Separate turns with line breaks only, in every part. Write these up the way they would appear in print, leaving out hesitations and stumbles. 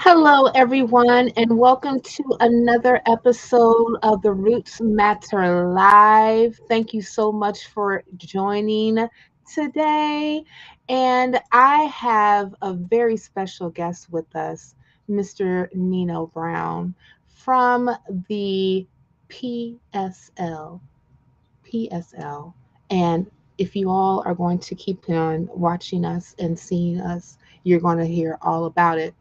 Hello, everyone, and welcome to another episode of the Roots Matter Live. Thank you so much for joining today. And I have a very special guest with us, Mr. Nino Brown from the PSL. PSL. And if you all are going to keep on watching us and seeing us, you're going to hear all about it.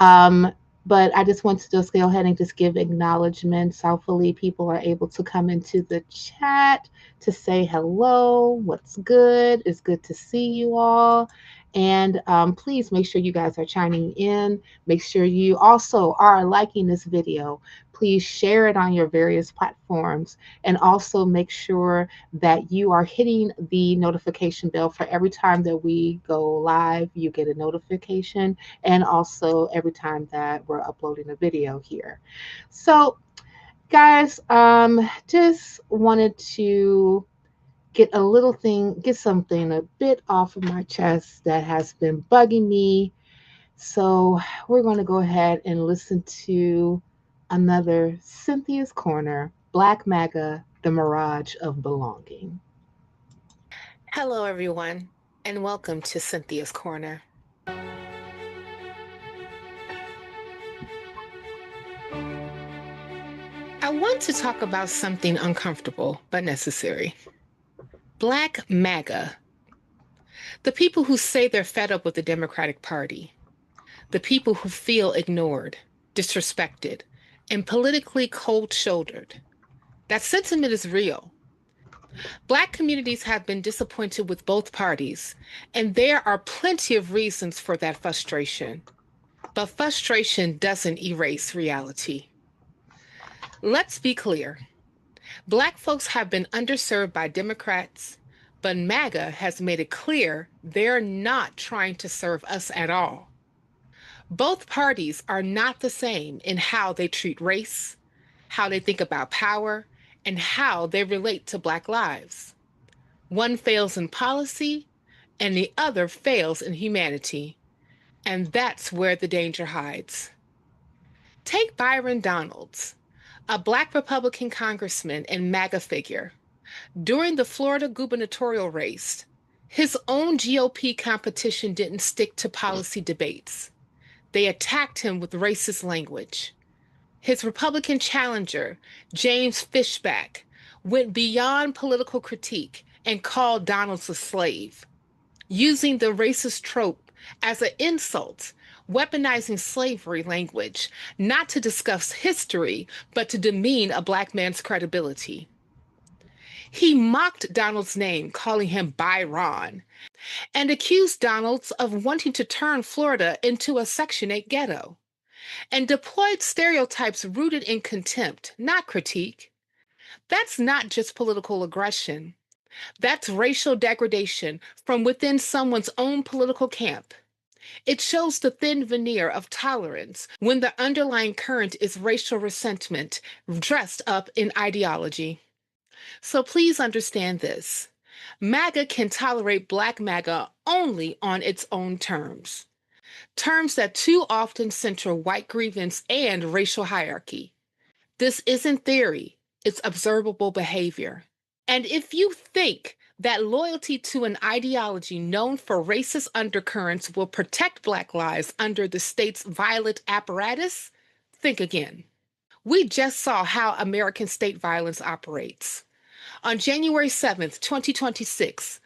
Um, but I just want to just go ahead and just give acknowledgments. Hopefully, people are able to come into the chat to say hello. What's good? It's good to see you all. And please make sure you guys are chiming in. Make sure you also are liking this video. Please share it on your various platforms. And also make sure that you are hitting the notification bell for every time that we go live. You get a notification, and also every time that we're uploading a video here. So, guys, just wanted to get something a bit off of my chest that has been bugging me. So, we're going to go ahead and listen to another Cynthia's Corner, Black MAGA, the Mirage of Belonging.
Hello, everyone, and welcome to Cynthia's Corner. I want to talk about something uncomfortable but necessary. Black MAGA. The people who say they're fed up with the Democratic Party. The people who feel ignored, disrespected, and politically cold-shouldered. That sentiment is real. Black communities have been disappointed with both parties, and there are plenty of reasons for that frustration. But frustration doesn't erase reality. Let's be clear. Black folks have been underserved by Democrats, but MAGA has made it clear they're not trying to serve us at all. Both parties are not the same in how they treat race, how they think about power, and how they relate to Black lives. One fails in policy, and the other fails in humanity. And that's where the danger hides. Take Byron Donalds, a Black Republican congressman and MAGA figure. During the Florida gubernatorial race, his own GOP competition didn't stick to policy debates. They attacked him with racist language. His Republican challenger, James Fishback, went beyond political critique and called Donalds a slave, using the racist trope as an insult, weaponizing slavery language, not to discuss history, but to demean a Black man's credibility. He mocked Donald's name, calling him Byron, and accused Donalds of wanting to turn Florida into a Section 8 ghetto, and deployed stereotypes rooted in contempt, not critique. That's not just political aggression. That's racial degradation from within someone's own political camp. It shows the thin veneer of tolerance when the underlying current is racial resentment dressed up in ideology. So please understand this. MAGA can tolerate Black MAGA only on its own terms. Terms that too often center white grievance and racial hierarchy. This isn't theory, it's observable behavior. And if you think that loyalty to an ideology known for racist undercurrents will protect Black lives under the state's violent apparatus, think again. We just saw how American state violence operates. On January 7th, 2026,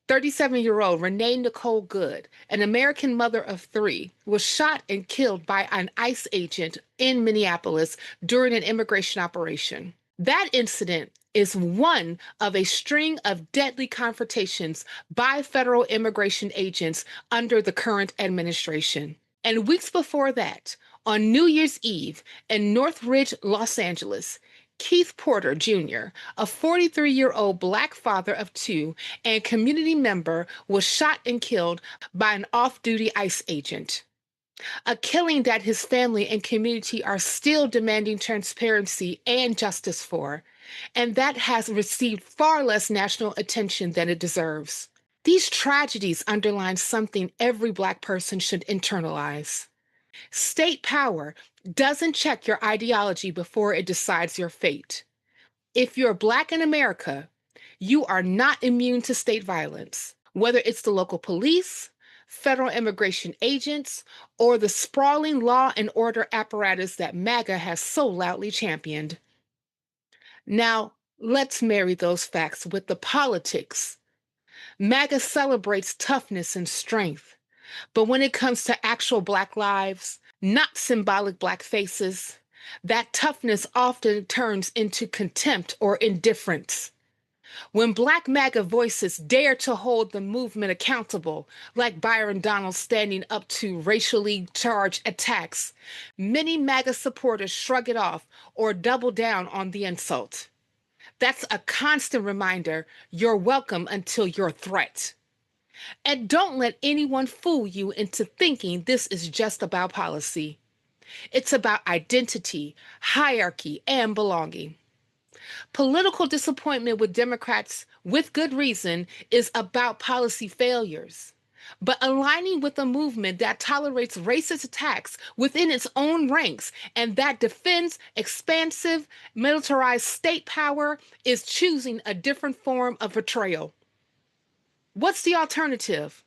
37-year-old Renee Nicole Good, an American mother of three, was shot and killed by an ICE agent in Minneapolis during an immigration operation. That incident is one of a string of deadly confrontations by federal immigration agents under the current administration. And weeks before that, on New Year's Eve in Northridge, Los Angeles, Keith Porter Jr., a 43-year-old Black father of two and community member, was shot and killed by an off-duty ICE agent. A killing that his family and community are still demanding transparency and justice for, and that has received far less national attention than it deserves. These tragedies underline something every Black person should internalize. State power doesn't check your ideology before it decides your fate. If you're Black in America, you are not immune to state violence, whether it's the local police, federal immigration agents, or the sprawling law and order apparatus that MAGA has so loudly championed. Now, let's marry those facts with the politics. MAGA celebrates toughness and strength, but when it comes to actual Black lives, not symbolic Black faces, that toughness often turns into contempt or indifference. When Black MAGA voices dare to hold the movement accountable, like Byron Donald standing up to racially charged attacks, many MAGA supporters shrug it off or double down on the insult. That's a constant reminder you're welcome until you're a threat. And don't let anyone fool you into thinking this is just about policy. It's about identity, hierarchy, and belonging. Political disappointment with Democrats, with good reason, is about policy failures. But aligning with a movement that tolerates racist attacks within its own ranks and that defends expansive, militarized state power is choosing a different form of betrayal. What's the alternative?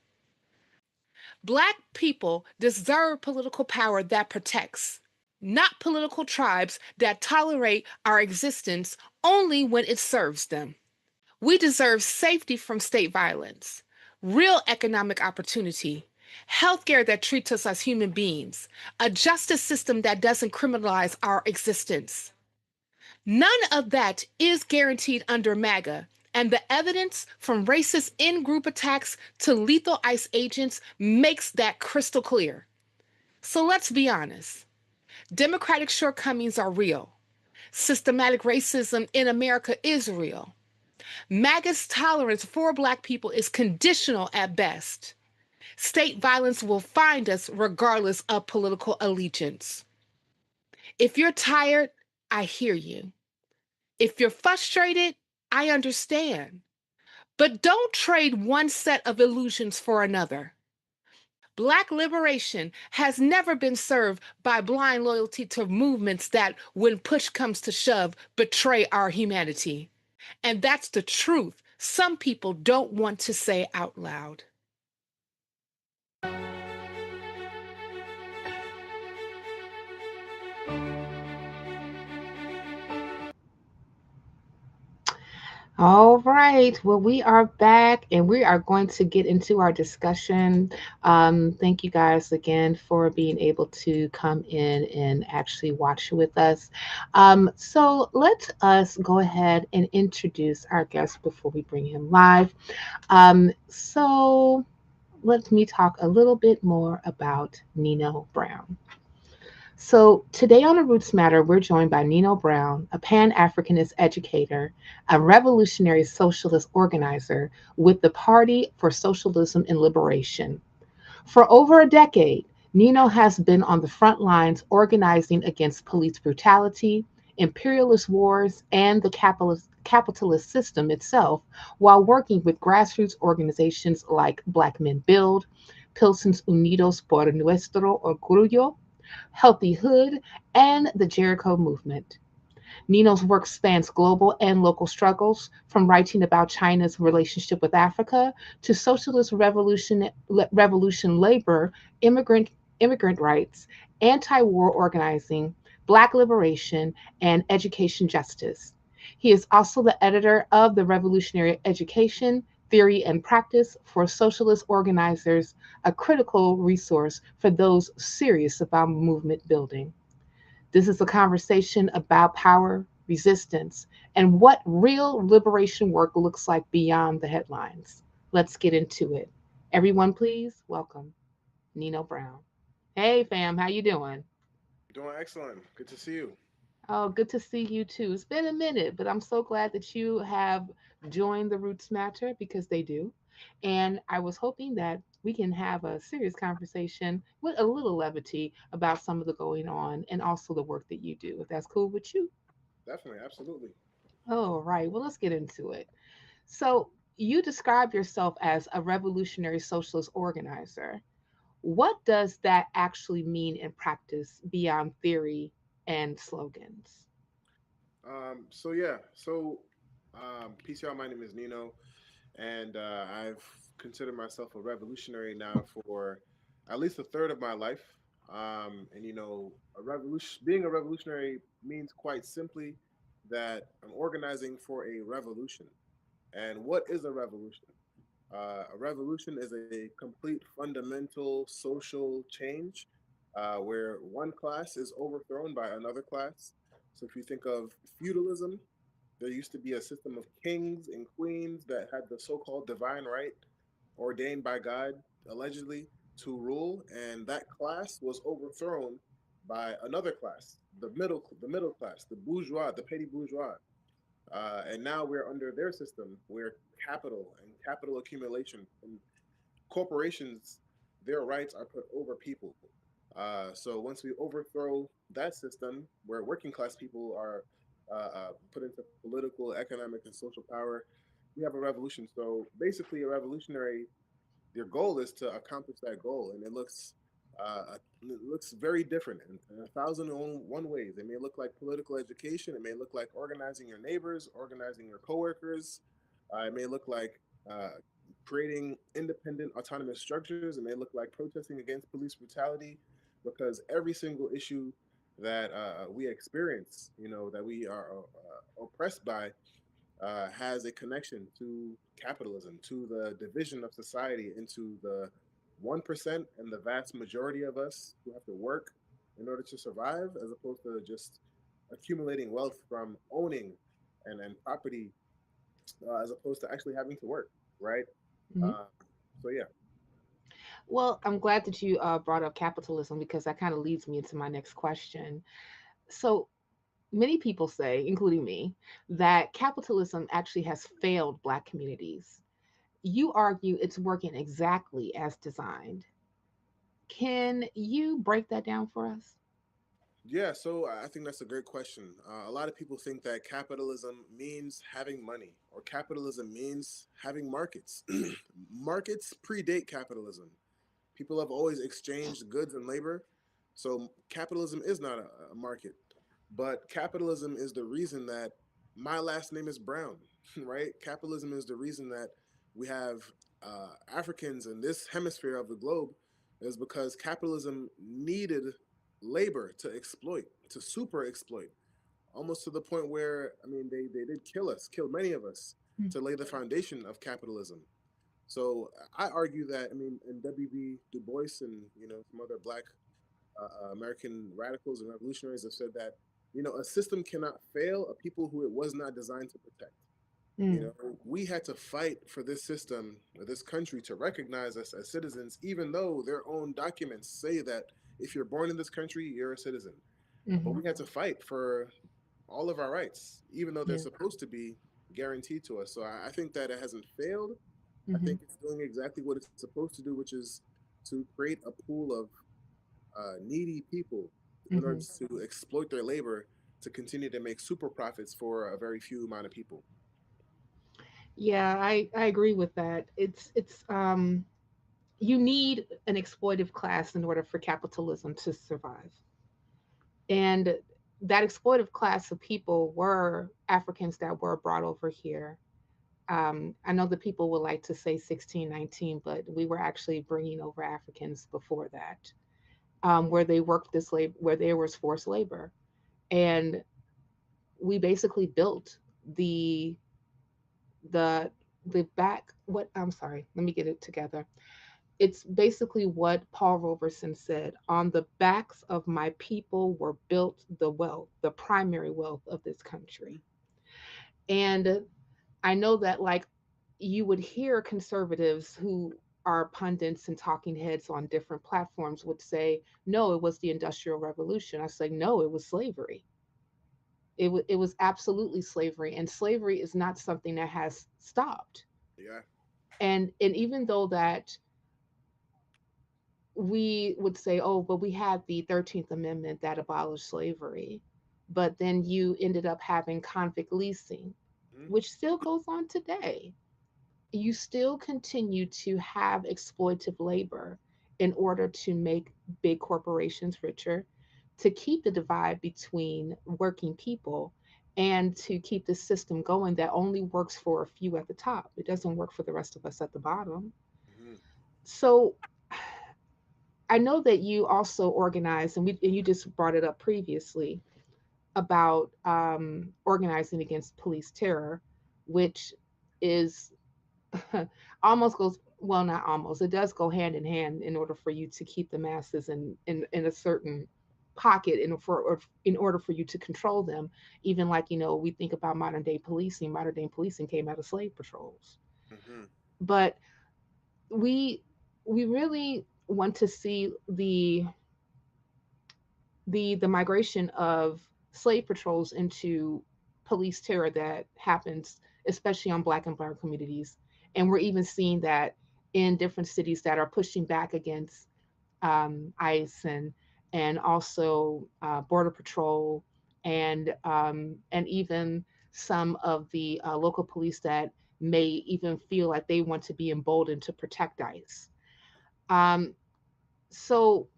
Black people deserve political power that protects, not political tribes that tolerate our existence only when it serves them. We deserve safety from state violence, real economic opportunity, healthcare that treats us as human beings, a justice system that doesn't criminalize our existence. None of that is guaranteed under MAGA, and the evidence from racist in group attacks to lethal ICE agents makes that crystal clear. So let's be honest, Democratic shortcomings are real. Systematic racism in America is real. MAGA's tolerance for Black people is conditional at best. State violence will find us regardless of political allegiance. If you're tired, I hear you. If you're frustrated, I understand. But don't trade one set of illusions for another. Black liberation has never been served by blind loyalty to movements that, when push comes to shove, betray our humanity. And that's the truth some people don't want to say out loud.
All right. Well, we are back and we are going to get into our discussion. Thank you guys again for being able to come in and actually watch with us. So let us go ahead and introduce our guest before we bring him live. So let me talk a little bit more about Nino Brown. So, today on the Roots Matter, we're joined by Nino Brown, a Pan Africanist educator, a revolutionary socialist organizer with the Party for Socialism and Liberation. For over a decade, Nino has been on the front lines organizing against police brutality, imperialist wars, and the capitalist system itself, while working with grassroots organizations like Black Men Build, Pilsons Unidos por Nuestro Orgullo, Healthy Hood, and the Jericho Movement. Nino's work spans global and local struggles, from writing about China's relationship with Africa to socialist revolution labor, immigrant rights, anti-war organizing, Black liberation, and education justice. He is also the editor of the Revolutionary Education, Theory and Practice for Socialist Organizers, a critical resource for those serious about movement building. This is a conversation about power, resistance, and what real liberation work looks like beyond the headlines. Let's get into it. Everyone, please welcome Nino Brown. Hey, fam, how you doing?
Doing excellent. Good to see you.
Oh, good to see you too. It's been a minute, but I'm so glad that you have joined the Roots Matter because they do. And I was hoping that we can have a serious conversation with a little levity about some of the going on and also the work that you do, if that's cool with you.
Definitely, absolutely.
Oh, right. Well, let's get into it. So, you describe yourself as a revolutionary socialist organizer. What does that actually mean in practice beyond theory and slogans?
So yeah, so PCR. My name is Nino, and I've considered myself a revolutionary now for at least a third of my life. And a revolution, being a revolutionary means quite simply that I'm organizing for a revolution. And what is a revolution? A revolution is a complete fundamental social change where one class is overthrown by another class. So if you think of feudalism, there used to be a system of kings and queens that had the so-called divine right ordained by God, allegedly, to rule, and that class was overthrown by another class, the middle class, the bourgeois, the petty bourgeois. And now we're under their system where capital and capital accumulation and corporations, their rights are put over people. So once we overthrow that system where working class people are put into political, economic, and social power, we have a revolution. So basically, a revolutionary, their goal is to accomplish that goal, and it looks very different in a thousand and one ways. It may look like political education. It may look like organizing your neighbors, organizing your coworkers. It may look like creating independent, autonomous structures. It may look like protesting against police brutality, because every single issue that we experience, that we are oppressed by, has a connection to capitalism, to the division of society into the 1% and the vast majority of us who have to work in order to survive, as opposed to just accumulating wealth from owning and property, as opposed to actually having to work, right?
Mhm.
Uh, so, yeah.
Well, I'm glad that you brought up capitalism because that kind of leads me into my next question. So, many people say, including me, that capitalism actually has failed Black communities. You argue it's working exactly as designed. Can you break that down for us?
Yeah, so I think that's a great question. A lot of people think that capitalism means having money, or capitalism means having markets. Markets predate capitalism. People have always exchanged goods and labor. So capitalism is not a market, but capitalism is the reason that my last name is Brown, right? Capitalism is the reason that we have Africans in this hemisphere of the globe, is because capitalism needed labor to exploit, to super exploit, almost to the point where, I mean, they did kill many of us
Mm.
to lay the foundation of capitalism. So I argue that, I mean, and W.B. Du Bois and some other Black American radicals and revolutionaries have said that a system cannot fail a people who it was not designed to protect. You
Mm.
know, we had to fight for this system or this country to recognize us as citizens, even though their own documents say that if you're born in this country, you're a citizen. But
Hmm.
we had to fight for all of our rights, even though they're
Yeah.
supposed to be guaranteed to us. So I think that it hasn't failed. I
Hmm.
think it's doing exactly what it's supposed to do, which is to create a pool of needy people in order
Hmm.
to exploit their labor to continue to make super profits for a very few amount of people.
Yeah, I agree with that. It's you need an exploitive class in order for capitalism to survive. And that exploitive class of people were Africans that were brought over here. I know that people would like to say 1619, but we were actually bringing over Africans before that, where they worked this labor, where there was forced labor, and we basically built the the the back. What I'm sorry, let me get it together. It's basically what Paul Robeson said: on the backs of my people were built the wealth, the primary wealth of this country. And I know that, like, you would hear conservatives who are pundits and talking heads on different platforms would say, no, it was the Industrial Revolution. I say, no, it was slavery. It was absolutely slavery. And slavery is not something that has stopped.
Yeah,
And even though that we would say, oh, but we had the 13th Amendment that abolished slavery, but then you ended up having convict leasing,
hmm,
which still goes on today. You still continue to have exploitative labor. in order to make big corporations richer, to keep the divide between working people, and to keep the system going that only works for a few at the top. It doesn't work for the rest of us at the bottom.
Hmm.
So I know that you also organize, and you just brought it up previously about organizing against police terror, which is almost goes, well, not almost, it does go hand in hand in order for you to keep the masses in a certain pocket in order for you to control them. Even like, we think about modern day policing came out of slave patrols.
Hmm.
But we we really want to see the migration of slave patrols into police terror that happens, especially on Black and Brown communities. And we're even seeing that in different cities that are pushing back against ICE and also Border Patrol and even some of the local police that may even feel like they want to be emboldened to protect ICE. Um, so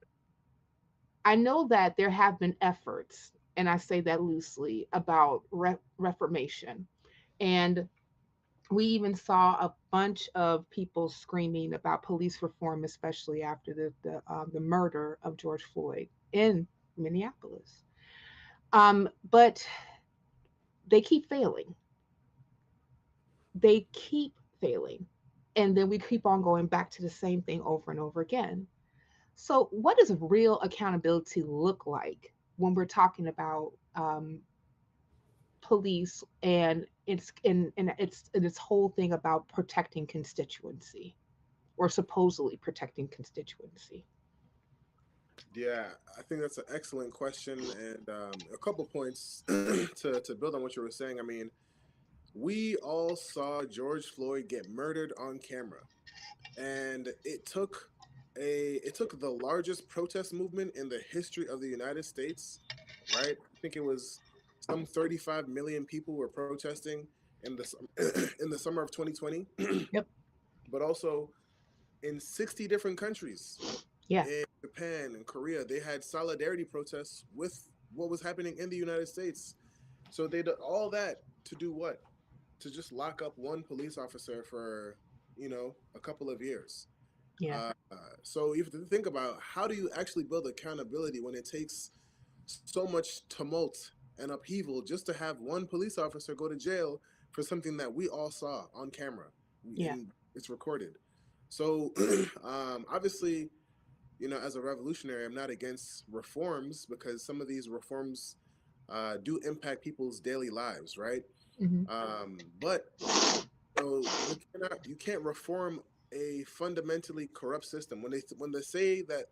I know that there have been efforts, and I say that loosely, about reformation. And we even saw a bunch of people screaming about police reform, especially after the murder of George Floyd in Minneapolis. But they keep failing. They keep failing. And then we keep on going back to the same thing over and over again. So, what does real accountability look like when we're talking about police and its whole thing about protecting constituency or supposedly protecting constituency?
Yeah, I think that's an excellent question, and a couple points to build on what you were saying. I mean, we all saw George Floyd get murdered on camera, and it took the largest protest movement in the history of the United States, right? I think it was some 35 million people were protesting in the in the summer of 2020,
Yep.
but also in 60 different countries.
Yeah.
In Japan and Korea, they had solidarity protests with what was happening in the United States. So they did all that to do what? To just lock up one police officer for, a couple of years.
Yeah.
So you have to think about, how do you actually build accountability when it takes so much tumult and upheaval just to have one police officer go to jail for something that we all saw on camera
Yeah.
and it's recorded. So obviously, as a revolutionary, I'm not against reforms because some of these reforms do impact people's daily lives, right?
Hmm.
But so you can't reform a fundamentally corrupt system when they say that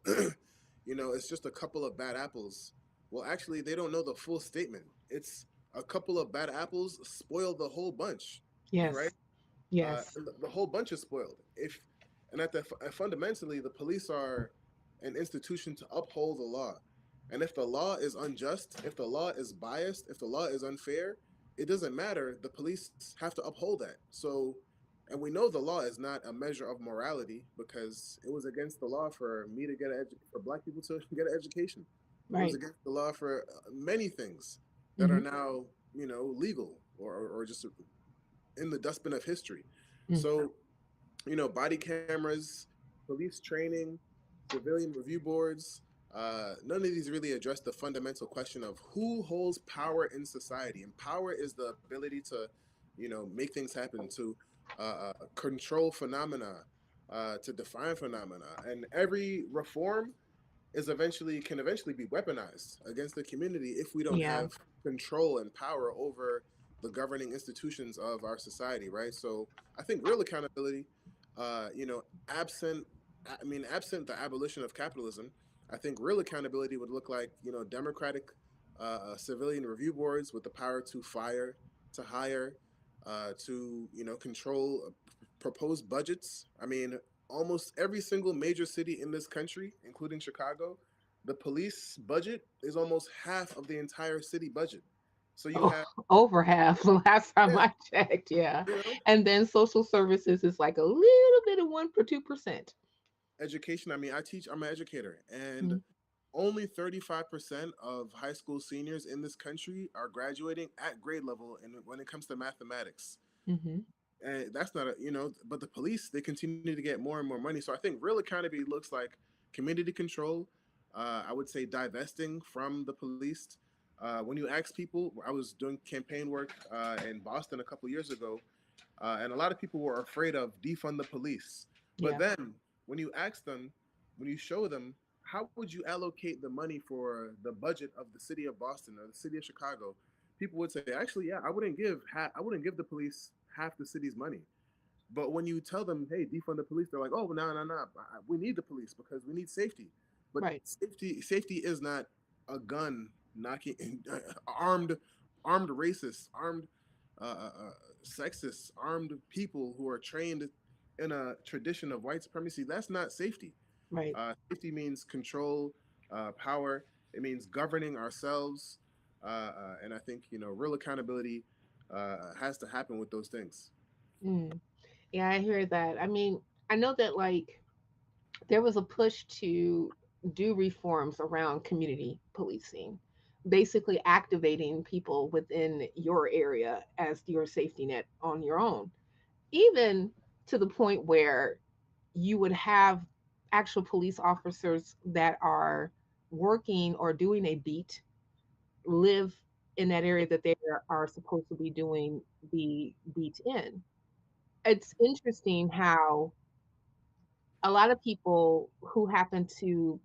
it's just a couple of bad apples. Well, actually, they don't know the full statement. It's a couple of bad apples spoil the whole bunch, right?
Yes. Yes.
And the whole bunch is spoiled. If and at the fundamentally, the police are an institution to uphold the law. And if the law is unjust, if the law is biased, if the law is unfair, it doesn't matter. The police have to uphold that. So, and we know the law is not a measure of morality because it was against the law for me to for Black people to get an education. It was
Right.
against the law for many things that are
Hmm.
now, legal or just in the dustbin of history.
Mm.
So, body cameras, police training, civilian review boards, none of these really address the fundamental question of who holds power in society. And power is the ability to, make things happen, to control phenomena, to define phenomena. And every reform can eventually be weaponized against the community if we don't
Yeah.
have control and power over the governing institutions of our society, right? So I think real accountability, absent, absent the abolition of capitalism, I think real accountability would look like, democratic civilian review boards with the power to fire, to hire, to, control proposed budgets. I mean, almost every single major city in this country, including Chicago, the police budget is almost half of the entire city budget. So you
Oh,
have,
over half last time
yeah,
I checked. Yeah.
you know,
And then social services is like a little bit of 1 or 2%.
education. I mean, I'm an educator, and
Mm-hmm.
only 35% of high school seniors in this country are graduating at grade level. And when it comes to mathematics,
Mm-hmm.
and that's not a, but the police, they continue to get more and more money. So I think real accountability looks like community control. I would say divesting from the police. When you ask people, I was doing campaign work in Boston a couple years ago, and a lot of people were afraid of defund the police. But
Yeah.
then when you ask them, when you show them, how would you allocate the money for the budget of the city of Boston or the city of Chicago? People would say, actually, yeah, I wouldn't give the police half the city's money. But when you tell them, hey, defund the police, they're like, oh, no, no, no, we need the police because we need safety. But
Right.
safety is not a gun knocking armed racists, armed sexist, armed people who are trained in a tradition of white supremacy. That's not safety.
Right.
Safety means control, power. It means governing ourselves, and I think real accountability has to happen with those things.
Mm. Yeah, I hear that. I mean, I know that like there was a push to do reforms around community policing, basically activating people within your area as your safety net on your own, even to the point where you would have actual police officers that are working or doing a beat live in that area that they are supposed to be doing the beat in. It's interesting how a lot of people who happen to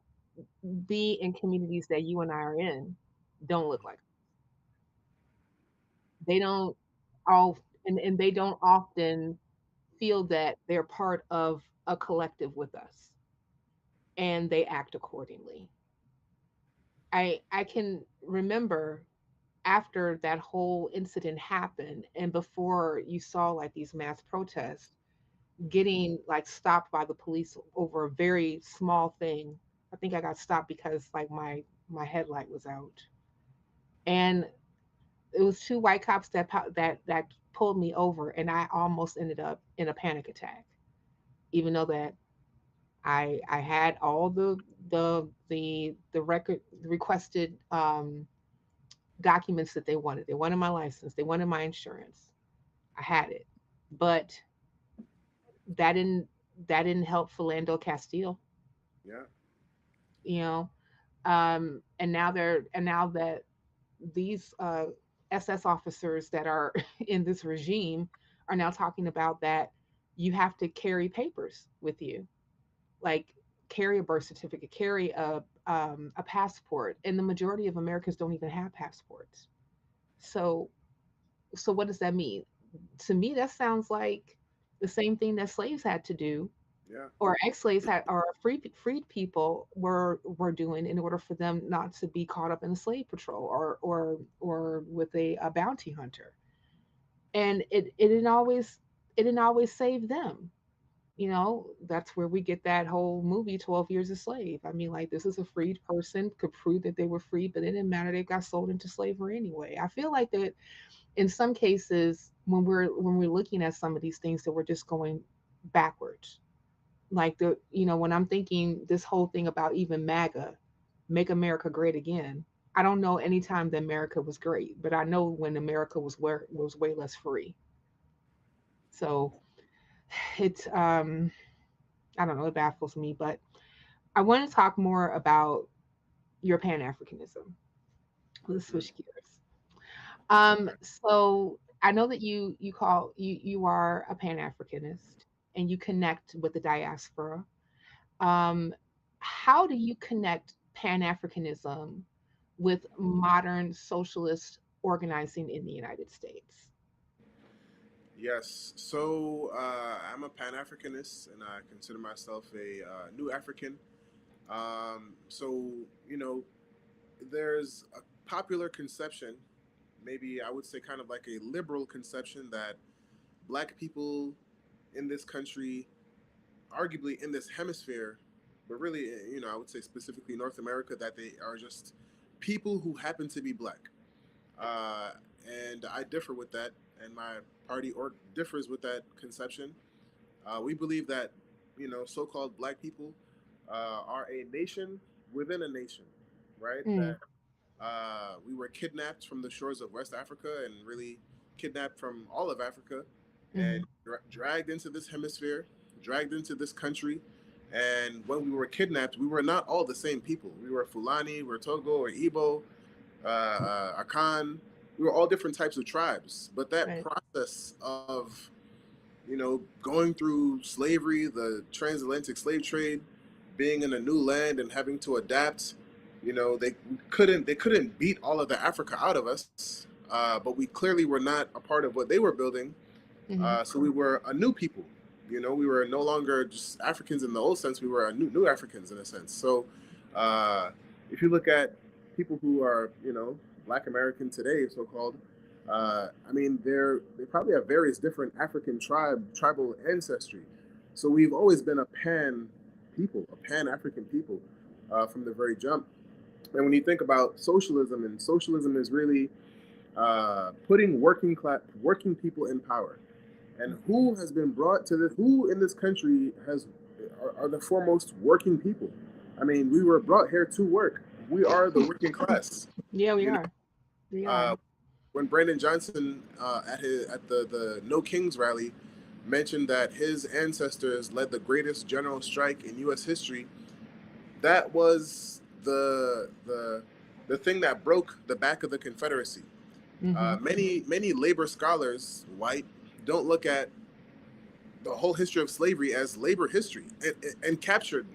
be in communities that you and I are in don't look like they don't all and they don't often feel that they're part of a collective with us and they act accordingly. I can remember after that whole incident happened and before you saw like these mass protests getting like stopped by the police over a very small thing. I think I got stopped because like my headlight was out. And it was two white cops that pulled me over and I almost ended up in a panic attack even though that I had all the record the requested documents that they wanted. They wanted my license, they wanted my insurance. I had it. But that didn't that didn't help Philando Castile,
Yeah,
you know. And now that these SS officers that are in this regime are now talking about that you have to carry papers with you, like carry a birth certificate, carry a passport, and the majority of Americans don't even have passports. So so what does that mean? To me, that sounds like the same thing that slaves had to do
yeah,
or ex-slaves had or freed people were doing in order for them not to be caught up in a slave patrol or with a bounty hunter. And it didn't always save them. You know, that's where we get that whole movie 12 Years a Slave. I mean, like this is a freed person, could prove that they were freed, but it didn't matter. They got sold into slavery anyway. I feel like that in some cases when we're looking at some of these things that we're just going backwards, like the when I'm thinking this whole thing about even MAGA, make America great again. I don't know any time that America was great, but I know when America was way less free. So it's I don't know, it baffles me, but I want to talk more about your Pan Africanism. Let's
mm,
switch gears. So I know that you are a Pan Africanist and you connect with the diaspora. Um, how do you connect Pan Africanism with modern socialist organizing in the United States?
yes. So I'm a Pan Africanist, and I consider myself a New African. So there's a popular conception, maybe I would say kind of like a liberal conception, that Black people in this country, arguably in this hemisphere, but really, I would say specifically North America, that they are just people who happen to be Black. Uh, and I differ with that, and my party differs with that conception. We believe that, so-called Black people. are a nation within a nation, right?
Mm,
That we were kidnapped from the shores of West Africa and really kidnapped from all of Africa
mm-hmm.
and dragged into this hemisphere, dragged into this country. And when we were kidnapped, we were not all the same people. We were Fulani, we were Togo or Igbo, Akan. We were all different types of tribes. But that
Right.
process of going through slavery, the transatlantic slave trade, being in a new land and having to adapt. They couldn't beat all of the Africa out of us, but we clearly were not a part of what they were building.
Mm-hmm.
So we were a new people. We were no longer just Africans in the old sense. We were a new Africans in a sense. So uh, if you look at people who are Black American today, so called, I mean they probably have various different African tribal ancestry. So we've always been a pan people, a pan African people from the very jump. And when you think about socialism, and socialism is really putting working people in power. And who has been brought to this? Who in this country are the foremost working people? I mean, we were brought here to work. We are the working class.
Yeah, we
You know,
are. We are.
uh, when Brandon Johnson at the No Kings rally mentioned that his ancestors led the greatest general strike in U.S. history, that was the thing that broke the back of the Confederacy.
Mm-hmm.
Many labor scholars, white, don't look at the whole history of slavery as labor history and captured,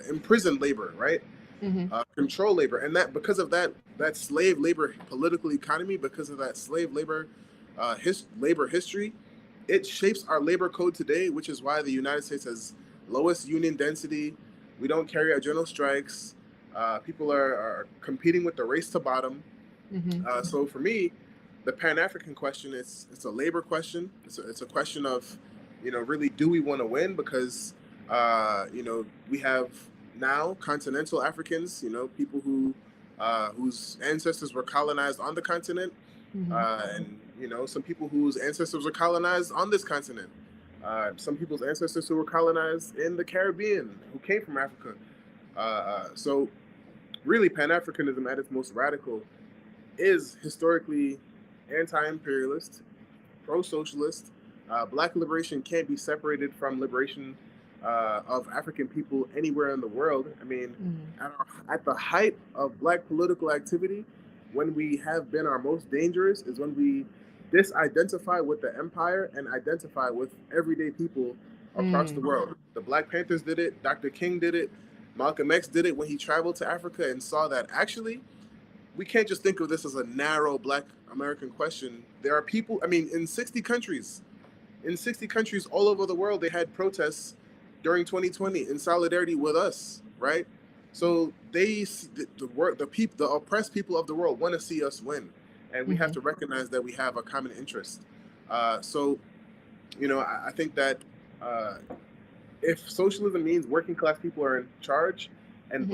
imprisoned labor, right?
Mm-hmm.
Control labor, and that because of that slave labor political economy, because of that slave labor labor history, it shapes our labor code today, which is why the United States has lowest union density. We don't carry out general strikes. People are competing with the race to bottom.
Mm-hmm.
So for me, the Pan African question is it's a labor question. It's a question of, really, do we want to win? Because we have now continental Africans, people whose ancestors were colonized on the continent,
Mm-hmm.
and some people whose ancestors were colonized on this continent. Some people's ancestors who were colonized in the Caribbean, who came from Africa. So really, Pan Africanism at its most radical is historically anti-imperialist, pro-socialist. Black liberation can't be separated from liberation of African people anywhere in the world. I mean,
Mm-hmm.
at the height of Black political activity, when we have been our most dangerous, is when we disidentify with the empire and identify with everyday people across the
Mm.
world. The Black Panthers did it. Dr. King did it. Malcolm X did it when he traveled to Africa and saw that actually we can't just think of this as a narrow Black American question. There are people, I mean, in 60 countries all over the world, they had protests during 2020 in solidarity with us, right? So the oppressed people of the world want to see us win, and we have
Mm-hmm.
to recognize that we have a common interest. So, I think that uh, if socialism means working class people are in charge and
Mm-hmm.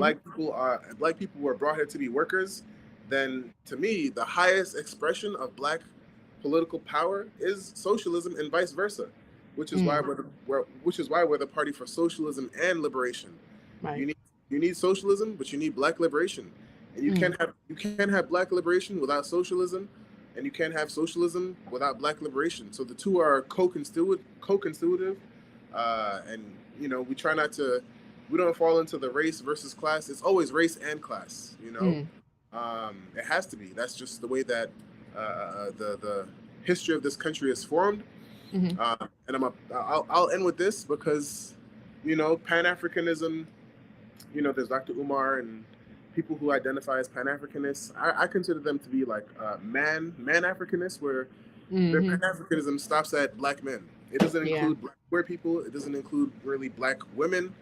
black people were brought here to be workers, then to me the highest expression of Black political power is socialism and vice versa, which is why
Mm.
we're the party for socialism and liberation.
Right.
You need socialism, but you need Black liberation, and
Mm.
you can't have Black liberation without socialism, and you can't have socialism without Black liberation. So the two are co-constitutive, and we try not to. We don't fall into the race versus class. It's always race and class.
Mm.
It has to be. That's just the way that the history of this country is formed.
Mm-hmm.
And I'll end with this because Pan Africanism. There's Dr. Umar and people who identify as Pan Africanists. I consider them to be like man Africanists, where their
Mm-hmm.
Pan Africanism stops at Black men. It doesn't
Yeah.
include Black queer people. It doesn't include really Black women.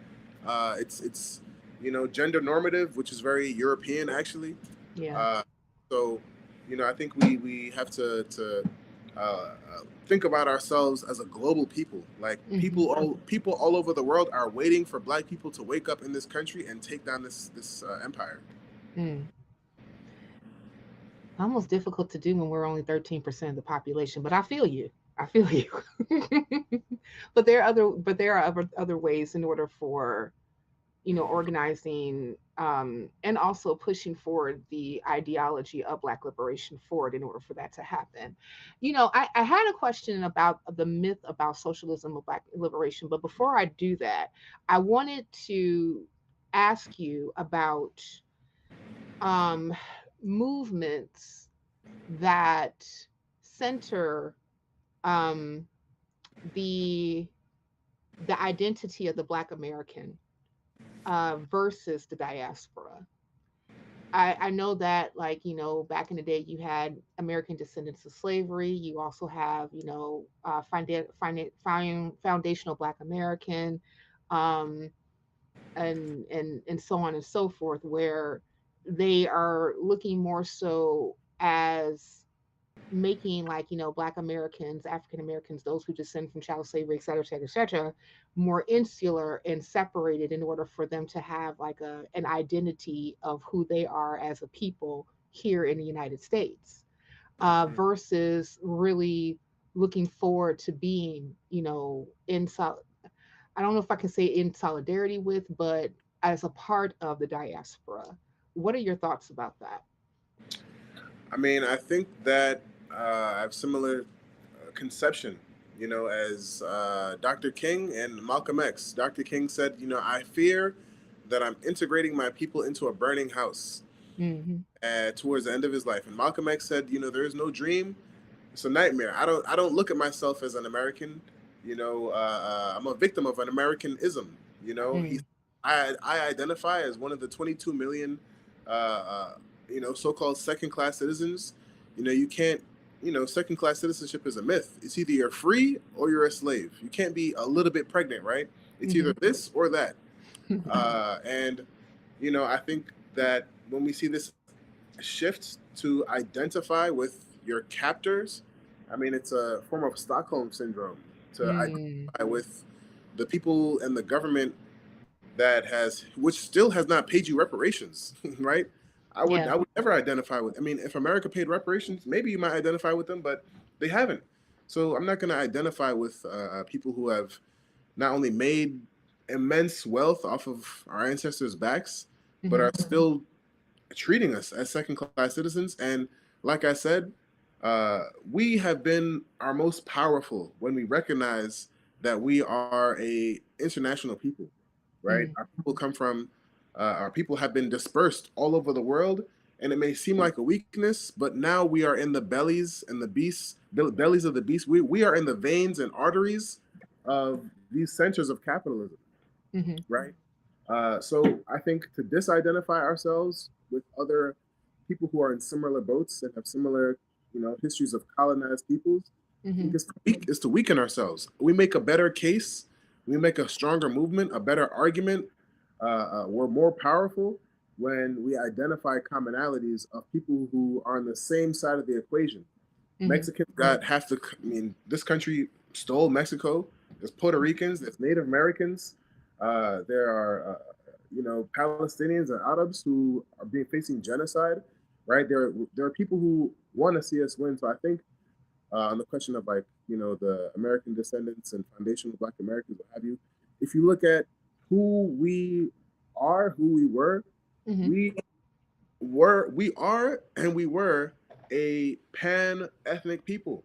It's gender normative, which is very European actually.
Yeah.
Uh, so I think we have to think about ourselves as a global people. Like
Mm-hmm.
people all over the world are waiting for Black people to wake up in this country and take down this empire.
Mm. Almost difficult to do when we're only 13% of the population, but I feel you. I feel you. But there are other ways in order for organizing, and also pushing forward the ideology of Black liberation forward in order for that to happen. I had a question about the myth about socialism or Black liberation, but before I do that, I wanted to ask you about um, movements that center um, the the identity of the Black American versus the diaspora. I know that, like, back in the day, you had American descendants of slavery. You also have, foundational Black American, um, and so on and so forth, where they are looking more so as making, like, Black Americans, African Americans, those who descend from chattel slavery, et cetera, et cetera, et cetera, more insular and separated in order for them to have like an identity of who they are as a people here in the United States, versus really looking forward to being, I don't know if I can say in solidarity with, but as a part of the diaspora. What are your thoughts about that?
I mean, I think that I have similar conception, as Dr. King and Malcolm X. Dr. King said, I fear that I'm integrating my people into a burning house
Mm-hmm.
towards the end of his life. And Malcolm X said, there is no dream. It's a nightmare. I don't look at myself as an American. I'm a victim of an Americanism. He,
Mm-hmm.
I identify as one of the 22 million, uh, uh, so-called second-class citizens. You can't. Second-class citizenship is a myth. It's either you're free or you're a slave. You can't be a little bit pregnant, right? It's either this or that. And I think that when we see this shift to identify with your captors, I mean, it's a form of Stockholm syndrome to
Mm,
identify with the people and the government which still has not paid you reparations, right? I
yeah.
would never identify with. I mean, if America paid reparations, maybe you might identify with them, but they haven't. So I'm not going to identify with people who have not only made immense wealth off of our ancestors' backs, but
Hmm.
are still treating us as second class citizens. And like I said, we have been our most powerful when we recognize that we are a international people, right?
Hmm.
Our people come from, our people have been dispersed all over the world, and it may seem like a weakness, but now we are in the bellies and the beasts, bellies of the beast. We are in the veins and arteries of these centers of capitalism,
Hmm.
right? So I think to disidentify ourselves with other people who are in similar boats and have similar, histories of colonized peoples, I think
Hmm.
is to weaken ourselves. We make a better case, we make a stronger movement, a better argument. We're more powerful when we identify commonalities of people who are on the same side of the equation.
Hmm.
Mexicans got half the. I mean, this country stole Mexico. There's Puerto Ricans. There's Native Americans. There are, Palestinians and Arabs who are being facing genocide. Right. There are people who want to see us win. So I think on the question of, like, the American descendants and foundational Black Americans, what have you, if you look at who we are, who
Hmm.
we we are, and we were a pan ethnic people.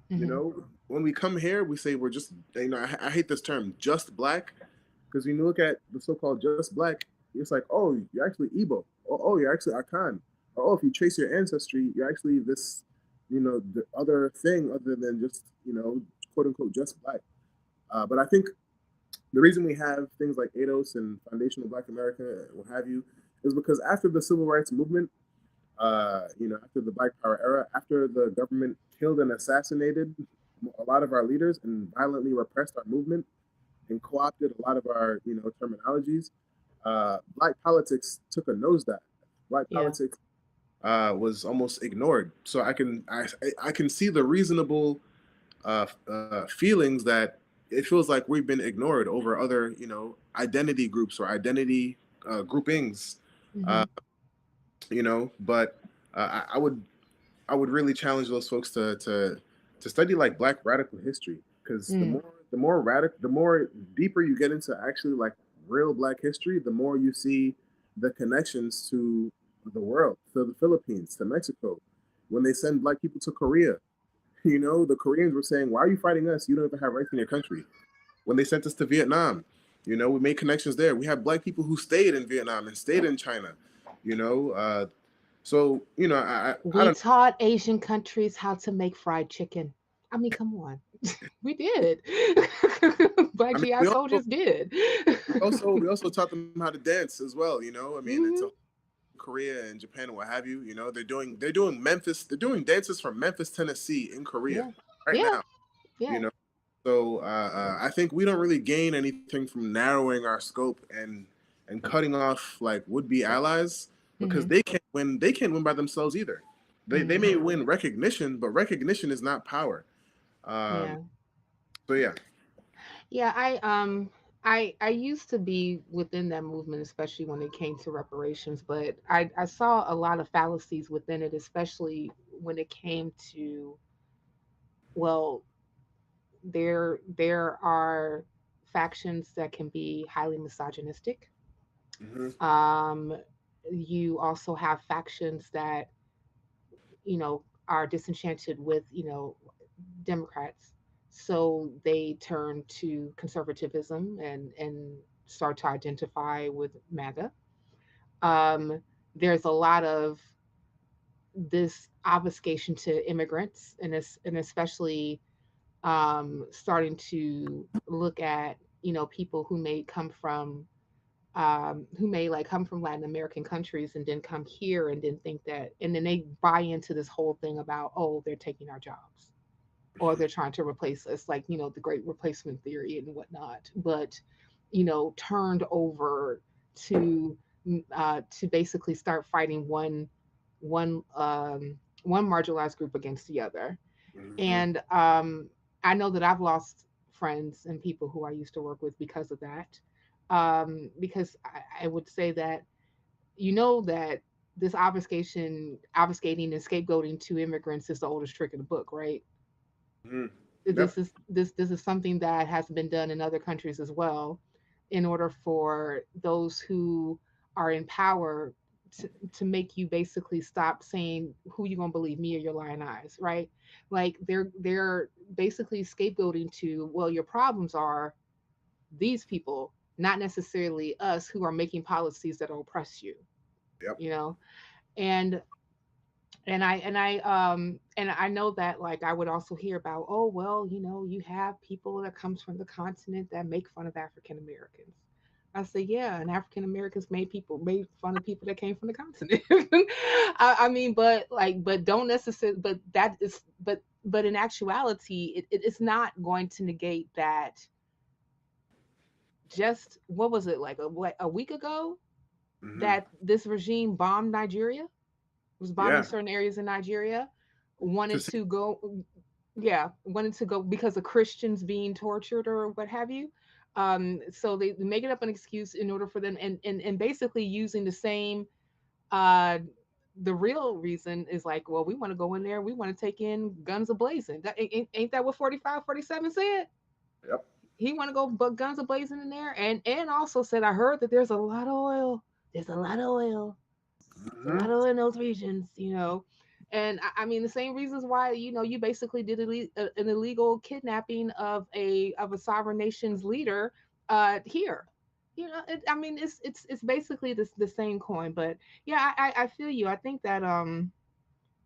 Hmm.
When we come here, we say we're just, I hate this term, just Black, because when you look at the so-called just Black, it's like, oh, you're actually Igbo, oh, you're actually Akan, or oh, if you trace your ancestry, you're actually this, the other thing other than just, quote unquote, just Black. But I think the reason we have things like ADOS and Foundational Black America, what have you, is because after the Civil Rights Movement, after the Black Power era, after the government killed and assassinated a lot of our leaders and violently repressed our movement and co-opted a lot of our, terminologies, Black politics took a nosedive. Black
Yeah.
politics was almost ignored. So I can see the reasonable feelings that it feels like we've been ignored over other, identity groups or identity groupings. Uh,
Hmm.
but I would really challenge those folks to study like Black radical history, because
Mm.
the more radical, the more deeper you get into actually like real Black history, the more you see the connections to the world, to the Philippines, to Mexico. When they send Black people to Korea, the Koreans were saying, "Why are you fighting us? You don't even have rights in your country." When they sent us to Vietnam, we made connections there. We have Black people who stayed in Vietnam and stayed in China. You know, so I
We
don't.
taught Asian countries how to make fried chicken. I mean, come on. We did. Black
I mean,
GI soldiers did.
we also taught them how to dance as well. I mean, it's a
Hmm.
Korea and Japan and what have you. They're doing Memphis. They're doing dances from Memphis, Tennessee, in Korea
Yeah.
right
Yeah.
now. You
Yeah.
know, so I think we don't really gain anything from narrowing our scope and cutting off like would be allies because
Hmm.
they can't win by themselves either. They
Hmm.
may win recognition, but recognition is not power. Um,
Yeah.
so yeah.
Yeah. I used to be within that movement, especially when it came to reparations, but I saw a lot of fallacies within it, especially when it came to, well, there are factions that can be highly misogynistic.
Hmm.
Um, you also have factions that, are disenchanted with, Democrats. So they turn to conservatism and start to identify with MAGA. There's a lot of this obfuscation to immigrants, and especially starting to look at, people who may like come from Latin American countries and then come here and then think that, and then they buy into this whole thing about, oh, they're taking our jobs or they're trying to replace us, like, the great replacement theory and whatnot. But, turned over to to basically start fighting one one marginalized group against the other.
Hmm.
And I know that I've lost friends and people who I used to work with because of that. Because I would say that, that this obfuscating and scapegoating to immigrants is the oldest trick in the book, right?
Hmm. Yep.
This is something that has been done in other countries as well, in order for those who are in power to make you basically stop saying who you gonna believe, me or your lying eyes, right? Like they're basically scapegoating to, well, your problems are these people, not necessarily us who are making policies that oppress you,
Yep.
you know. And and I know that, like, I would also hear about, oh, well, you have people that comes from the continent that make fun of African Americans. I say, yeah, and African Americans made fun of people that came from the continent. I mean, but don't necessarily, but in actuality, it's not going to negate that. Just what was it, like a week ago,
Hmm.
that this regime bombed Nigeria, was bombing
Yeah.
certain areas in Nigeria,
To
wanted
see.
to go, yeah, wanted to go because of Christians being tortured or what have you. So they make it up an excuse in order for them, and basically using the same. Uh, the real reason is like, well, we want to go in there, we want to take in guns ablazing. Ain't that what 45, 47 said?
Yep.
He want to go but guns ablazing in there, and also said, I heard that there's a lot of oil. There's a lot of oil. There's a
Hmm.
lot of oil in those regions. And I mean, the same reasons why, you basically did an illegal kidnapping of a sovereign nation's leader here. I mean, it's basically the same coin. But yeah, I feel you. I think that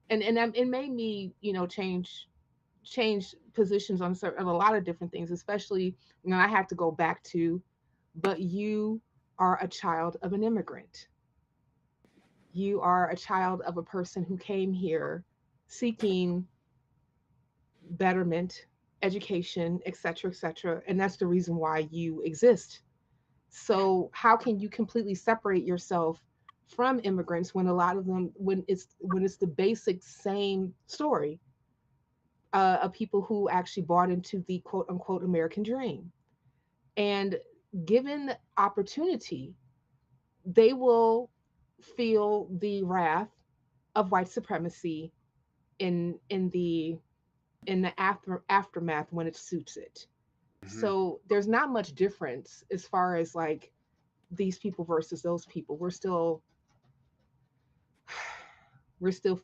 it made me, change positions on a lot of different things, especially when I had to go back to, but you are a child of an immigrant. You are a child of a person who came here seeking betterment, education, etc., etc., and that's the reason why you exist. So how can you completely separate yourself from immigrants when a lot of them, when it's the basic same story of people who actually bought into the quote unquote American dream, and given opportunity, they will feel the wrath of white supremacy in the aftermath when it suits it.
Hmm.
So there's not much difference as far as, like, these people versus those people. We're still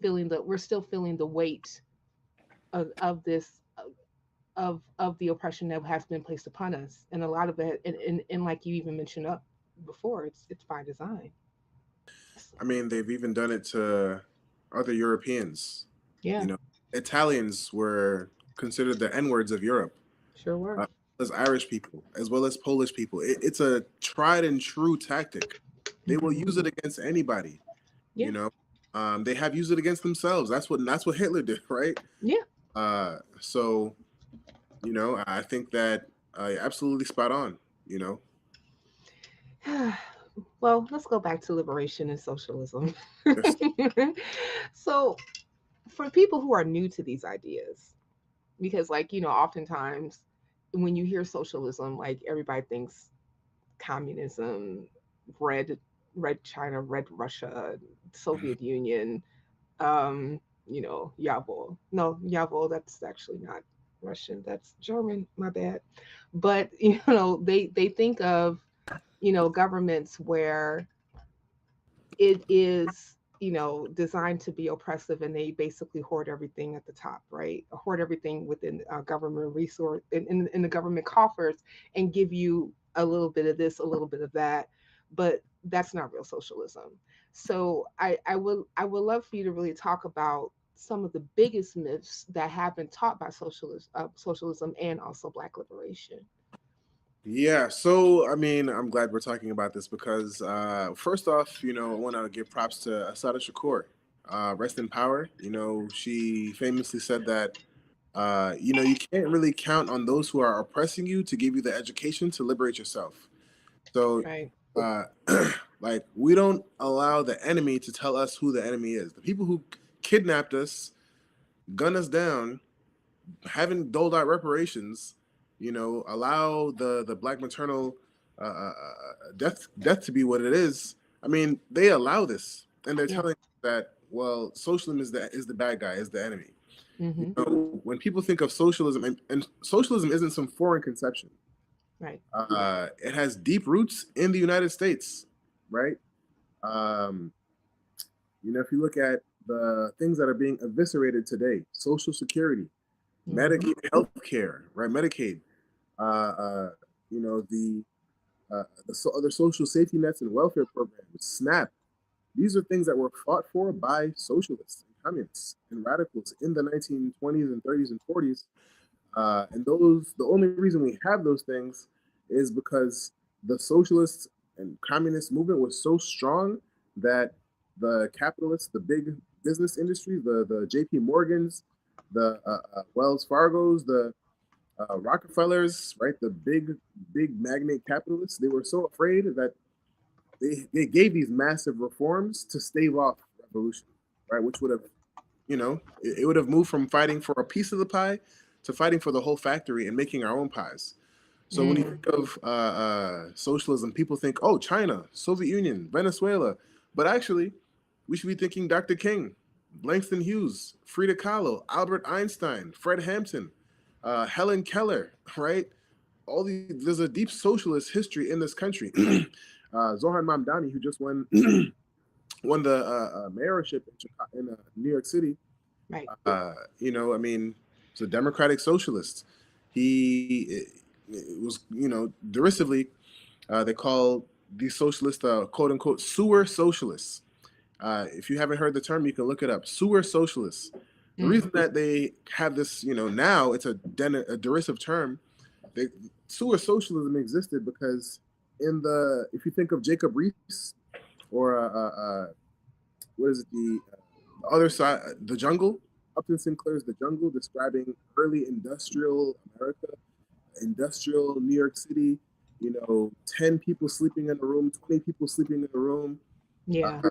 feeling the weight of this of the oppression that has been placed upon us, and a lot of it, and like you even mentioned up before, it's by design.
I mean, they've even done it to other Europeans.
Yeah,
You know, Italians were considered the N words of Europe,
sure were.
uh, as Irish people, as well as Polish people. It's a tried and true tactic. They will
Hmm.
use it against anybody.
Yeah,
You know, they have used it against themselves. That's what Hitler did, right?
yeah.
So I think that absolutely spot on. You know,
Well, let's go back to liberation and socialism.
Yes.
So, for people who are new to these ideas, because, like, oftentimes when you hear socialism, like, everybody thinks communism, red, red China, red Russia, Soviet Union, Yavol. No, Yavol, that's actually not Russian, that's German, my bad. But, they think of, governments where it is designed to be oppressive, and they basically hoard everything at the top, right? Hoard everything within government resource in the government coffers, and give you a little bit of this, a little bit of that. But that's not real socialism. So I would love for you to really talk about some of the biggest myths that have been taught by socialism and also Black liberation.
Yeah, so I mean, I'm glad we're talking about this because first off, I want to give props to Asada Shakur. Rest in power. She famously said that you can't really count on those who are oppressing you to give you the education to liberate yourself. So,
Right.
uh, like, we don't allow the enemy to tell us who the enemy is. The people who kidnapped us, gunned us down, haven't doled out reparations, allow the black maternal death to be what it is. I mean, they allow this, and they're
Yeah.
telling that, well, socialism is the bad guy, is the enemy.
Hmm.
When people think of socialism, and socialism isn't some foreign conception.
Right.
It has deep roots in the United States, right? Um, if you look at the things that are being eviscerated today, Social Security,
Hmm.
Medicaid, healthcare, right? Medicaid, uh, uh, the other social safety nets and welfare programs, SNAP. These are things that were fought for by socialists and communists and radicals in the 1920s and 30s and 40s. The only reason we have those things is because the socialist and communist movement was so strong that the capitalists, the big business industry, the J.P. Morgans, the Wells Fargo's, the Rockefellers, right, the big magnate capitalists, they were so afraid that they gave these massive reforms to stave off revolution, right, which would have it would have moved from fighting for a piece of the pie to fighting for the whole factory and making our own pies. So when you
Mm.
think of socialism, people think, oh, China, Soviet Union, Venezuela. But actually, we should be thinking Dr. King, Langston Hughes, Frida Kahlo, Albert Einstein, Fred Hampton, Helen Keller, right? There's a deep socialist history in this country. Zohan Mamdani, who just won won the mayorship in New York City.
Right.
I mean, he's a democratic socialist. It was, derisively, they call these socialists, quote unquote, sewer socialists. If you haven't heard the term, you can look it up. Sewer socialists. The
Mm.
reason that they have this, now it's a derisive term. They, sewer socialism existed because if you think of Jacob Riis or what is it, the other side, The Jungle, Upton Sinclair's The Jungle, describing early industrial America, industrial New York City, 10 people sleeping in a room, 20 people sleeping in a room,
Yeah.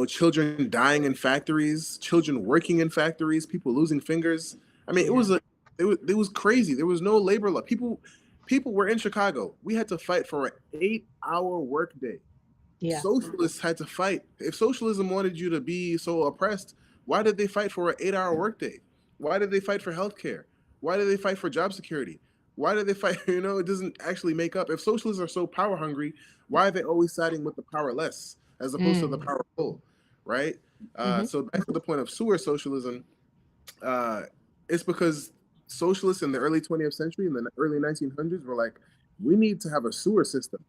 children dying in factories, children working in factories, people losing fingers. I mean,
Yeah.
it was crazy. There was no labor law. People were in Chicago. We had to fight for an 8-hour workday.
Yeah.
Socialists had to fight. If socialism wanted you to be so oppressed, why did they fight for an 8-hour workday? Why did they fight for healthcare? Why did they fight for job security? Why do they fight? It doesn't actually make up. If socialists are so power hungry, why are they always siding with the powerless as opposed to the
Mm.
powerful, right?
Mm-hmm.
So back to the point of sewer socialism, uh, it's because socialists in the early 20th century, in the early 1900s, were like, we need to have a sewer system.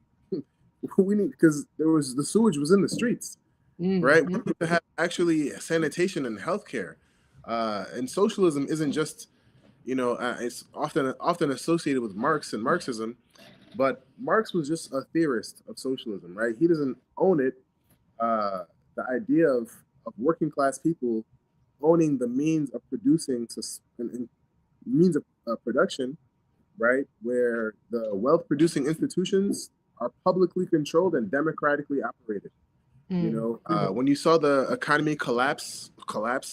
We need, because the sewage was in the streets, right?
Mm-hmm.
We need to have actually sanitation and healthcare. And socialism isn't just, it's often associated with Marx and Marxism, but Marx was just a theorist of socialism, right? He doesn't own it. The idea of working class people owning the means of producing and means of production, right? Where the wealth producing institutions are publicly controlled and democratically operated.
Mm.
When you saw the economy collapse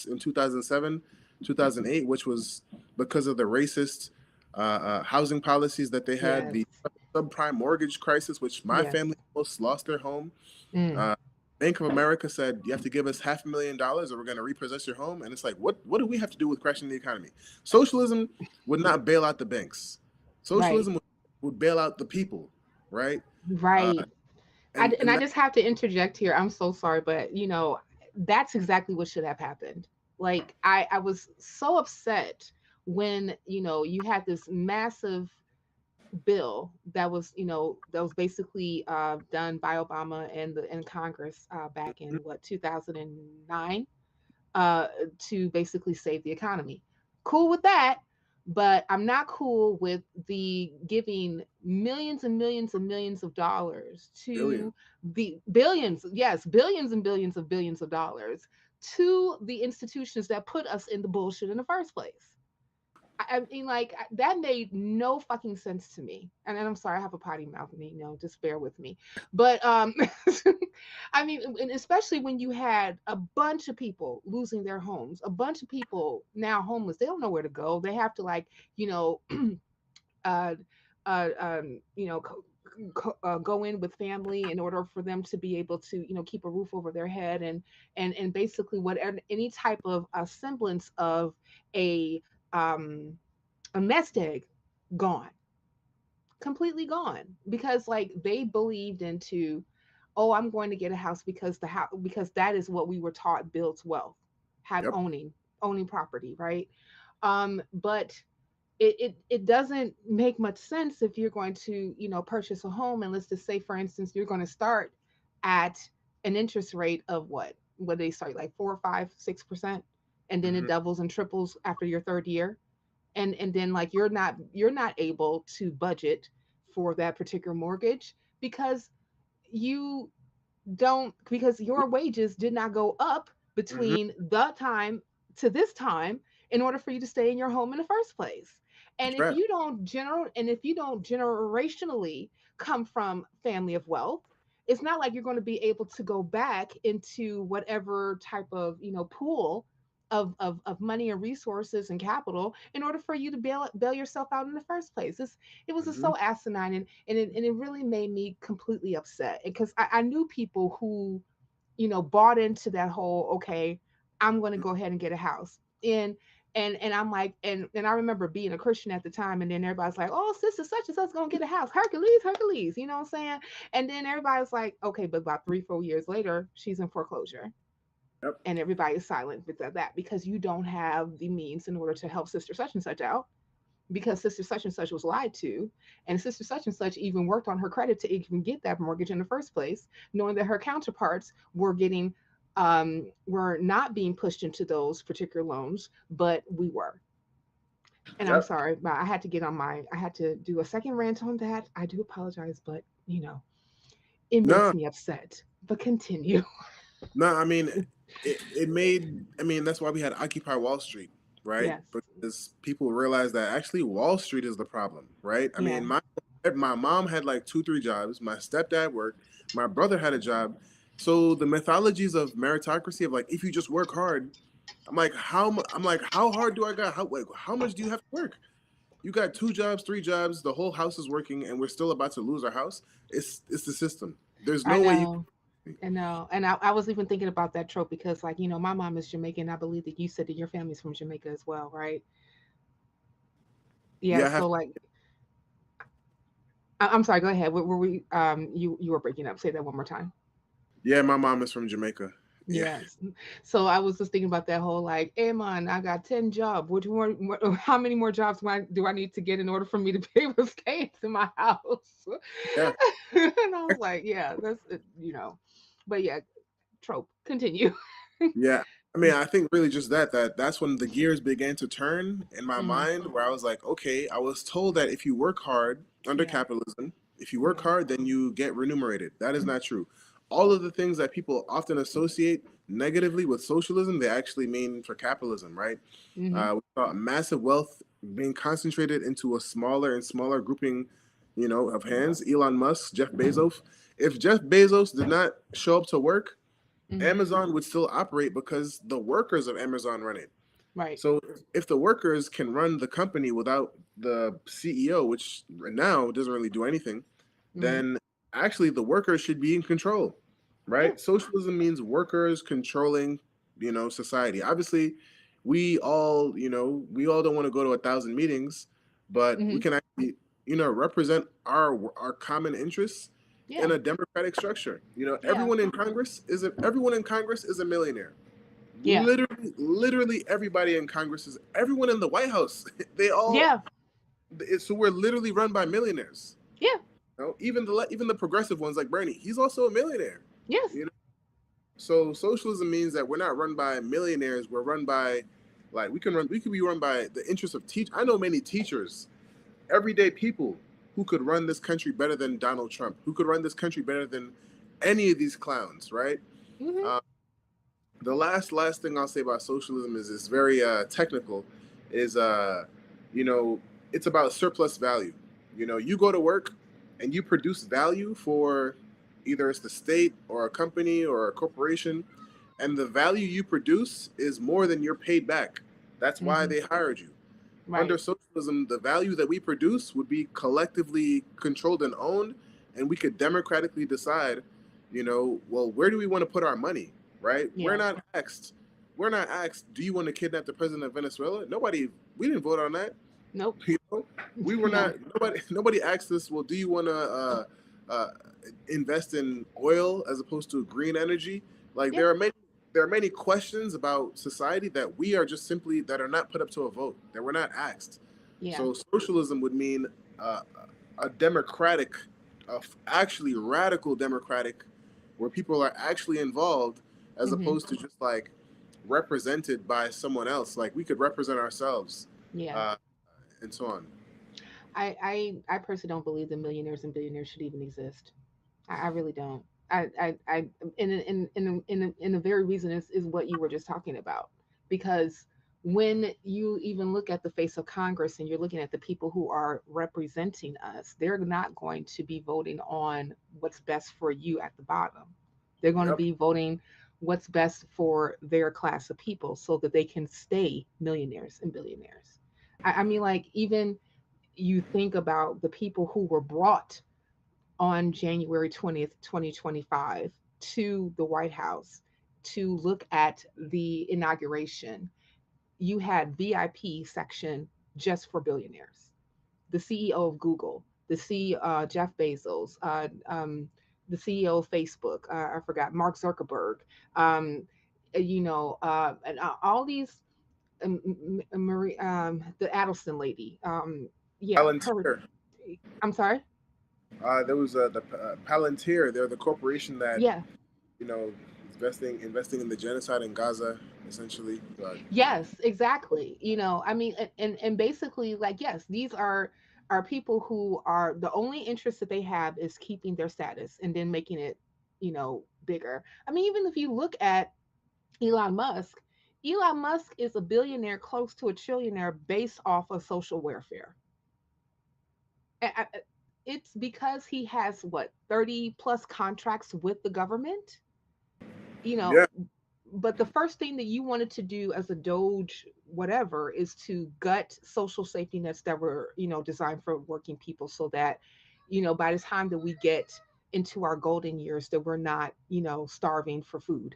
in 2007, 2008, which was because of the racist housing policies that they had,
Yes.
the subprime mortgage crisis, which my
Yes.
family almost lost their home.
Mm.
Uh, Bank of America said you have to give us $500,000 or we're going to repossess your home. And it's like, what do we have to do with crashing the economy? Socialism would not bail out the banks.
Right.
Socialism would bail out the people, right? Uh,
Right. And
and
I
that,
just have to interject here. I'm so sorry, but that's exactly what should have happened. Like I was so upset when, you had this massive bill that was basically done by Obama and Congress back in what 2009 uh, to basically save the economy. Cool with that, but I'm not cool with the giving millions and millions and millions of dollars
billion.
to the billions, yes, billions of dollars to the institutions that put us in the bullshit in the first place. I mean, like that made no fucking sense to me. And I'm sorry, I have a potty mouth, and just bear with me. But I mean, and especially when you had a bunch of people losing their homes, a bunch of people now homeless, they don't know where to go. They have to you know, uh, go in with family in order for them to be able to keep a roof over their head and basically whatever any type of a semblance of a um a nest egg gone, completely gone, because like they believed into, oh, I'm going to get a house because the house, because that is what we were taught builds wealth, have
Yep.
owning property, right? But it doesn't make much sense if you're going to purchase a home, and let's just say for instance you're going to start at an interest rate of what they start like 4 or 5 6%, and then it
Hmm.
doubles and triples after your third year, and then like you're not able to budget for that particular mortgage because you don't, because your wages did not go up
Hmm.
between the time to this time in order for you to stay in your home in the first place. And
That's
if
right.
you don't generationally come from family of wealth, it's not like you're going to be able to go back into whatever type of pool of money and resources and capital in order for you to bail yourself out in the first place. It was just
Hmm.
so asinine, and it really made me completely upset because I knew people who bought into that whole, okay, I'm going to go ahead and get a house. And I'm like, and I remember being a Christian at the time, and then everybody's like, oh, sister such and such gonna get a house, Hercules, you know what I'm saying? And then everybody's like, okay, but about 3 4 years later she's in foreclosure,
Yep.
and everybody's silent with that because you don't have the means in order to help sister such and such out, because sister such and such was lied to, and sister such and such even worked on her credit to even get that mortgage in the first place, knowing that her counterparts were not being pushed into those particular loans, but we were. And I'm
Yep.
sorry, but I had to do a second rant on that. I do apologize, but it makes
No,
me upset. But continue.
no. I mean, it made. I mean, that's why we had Occupy Wall Street, right?
Yes.
Because people realized that actually Wall Street is the problem, right? I
Yeah.
mean, my mom had like 2 3 jobs. My stepdad worked. My brother had a job. So the mythologies of meritocracy of like if you just work hard, I'm like how hard do I got? How much do you have to work? You got 2 jobs, 3 jobs. The whole house is working, and we're still about to lose our house. It's the system. There's
I
no way you.
know. I know. And I was even thinking about that trope because, like, my mom is Jamaican. I believe that you said that your family's from Jamaica as well, right? Yeah.
Yeah, I have
So, like, I'm sorry. Go ahead. Were we? You were breaking up. Say that one more time.
Yeah, my mom is from Jamaica. Yeah.
Yes. So I was just thinking about that whole like, hey man, I got 10 jobs. Which more, how many more jobs do I need to get in order for me to be able to stay into my house?
Yeah.
And I was like, yeah, that's but yeah, trope. Continue.
Yeah. I mean, I think really just that's when the gears began to turn in my
Hmm.
mind where I was like, okay, I was told that if you work hard under
Yeah.
capitalism, if you work
Yeah.
hard, then you get remunerated. That is not true. All of the things that people often associate negatively with socialism, they actually mean for capitalism, right?
Hmm.
We saw massive wealth being concentrated into a smaller and smaller grouping, of hands. Elon Musk, Jeff Bezos. If Jeff Bezos did not show up to work,
Hmm.
Amazon would still operate because the workers of Amazon run it.
Right.
So if the workers can run the company without the CEO, which right now doesn't really do anything,
Hmm.
then actually the workers should be in control,
Yeah.
right? Socialism means workers controlling, society. Obviously, we all don't want to go to 1,000 meetings, but we
Hmm.
can actually, represent our common interests in
Yeah.
a democratic structure.
Yeah.
Everyone in Congress is a millionaire.
Yeah.
Literally everybody in Congress is everyone in the White House. They all
Yeah.
so we're literally run by millionaires.
Yeah.
Even the progressive ones like Bernie, he's also a millionaire.
Yes.
You know, so socialism means that we're not run by millionaires. We're run by like we could be run by the interests of teach. I know many teachers, everyday people who could run this country better than Donald Trump, who could run this country better than any of these clowns, right?
Hmm.
Uh, the last thing I'll say about socialism is very technical. Is you know, it's about surplus value. You go to work and you produce value for either it's the state or a company or a corporation, and the value you produce is more than you're paid back. That's why
Hmm.
they hired you. Under
Right.
socialism, the value that we produce would be collectively controlled and owned, and we could democratically decide, well, where do we want to put our money, right?
Yeah.
We're not asked, do you want to kidnap the president of Venezuela? Nobody, we didn't vote on that.
Nope.
You know, we were
No.
not. Nobody asked us. Well, do you want to uh, invest in oil as opposed to green energy? Like
Yeah.
there are many questions about society that we are just simply that are not put up to a vote that we're not asked.
Yeah.
So socialism would mean uh, a democratic, actually radical democratic, where people are actually involved as
Hmm.
opposed to just like represented by someone else. Like we could represent ourselves.
Yeah.
Uh, and so on.
I personally don't believe that millionaires and billionaires should even exist. I really don't. I in the very reason is what you were just talking about. Because when you even look at the face of Congress and you're looking at the people who are representing us, they're not going to be voting on what's best for you at the bottom. They're going to
Yep.
be voting what's best for their class of people so that they can stay millionaires and billionaires. I mean, like, even you think about the people who were brought on January 20th, 2025, to the White House to look at the inauguration. You had VIP section just for billionaires. The CEO of Google, the CEO Jeff Bezos, the CEO of Facebook. I forgot Mark Zuckerberg. And all these Marie, the Adelson lady. Yeah, her.
Palantir.
I'm sorry.
There was the Palantir. They're the corporation that
Yeah.
you know investing in the genocide in Gaza, essentially. But
Yes, exactly. I mean, and basically, like, yes, these are people who are the only interest that they have is keeping their status and then making it, bigger. I mean, even if you look at Elon Musk, Elon Musk is a billionaire close to a trillionaire based off of social welfare. It's because he has what 30 plus contracts with the government, you know,
yeah,
but the first thing that you wanted to do as a doge whatever is to gut social safety nets that were designed for working people so that by the time that we get into our golden years that we're not starving for food,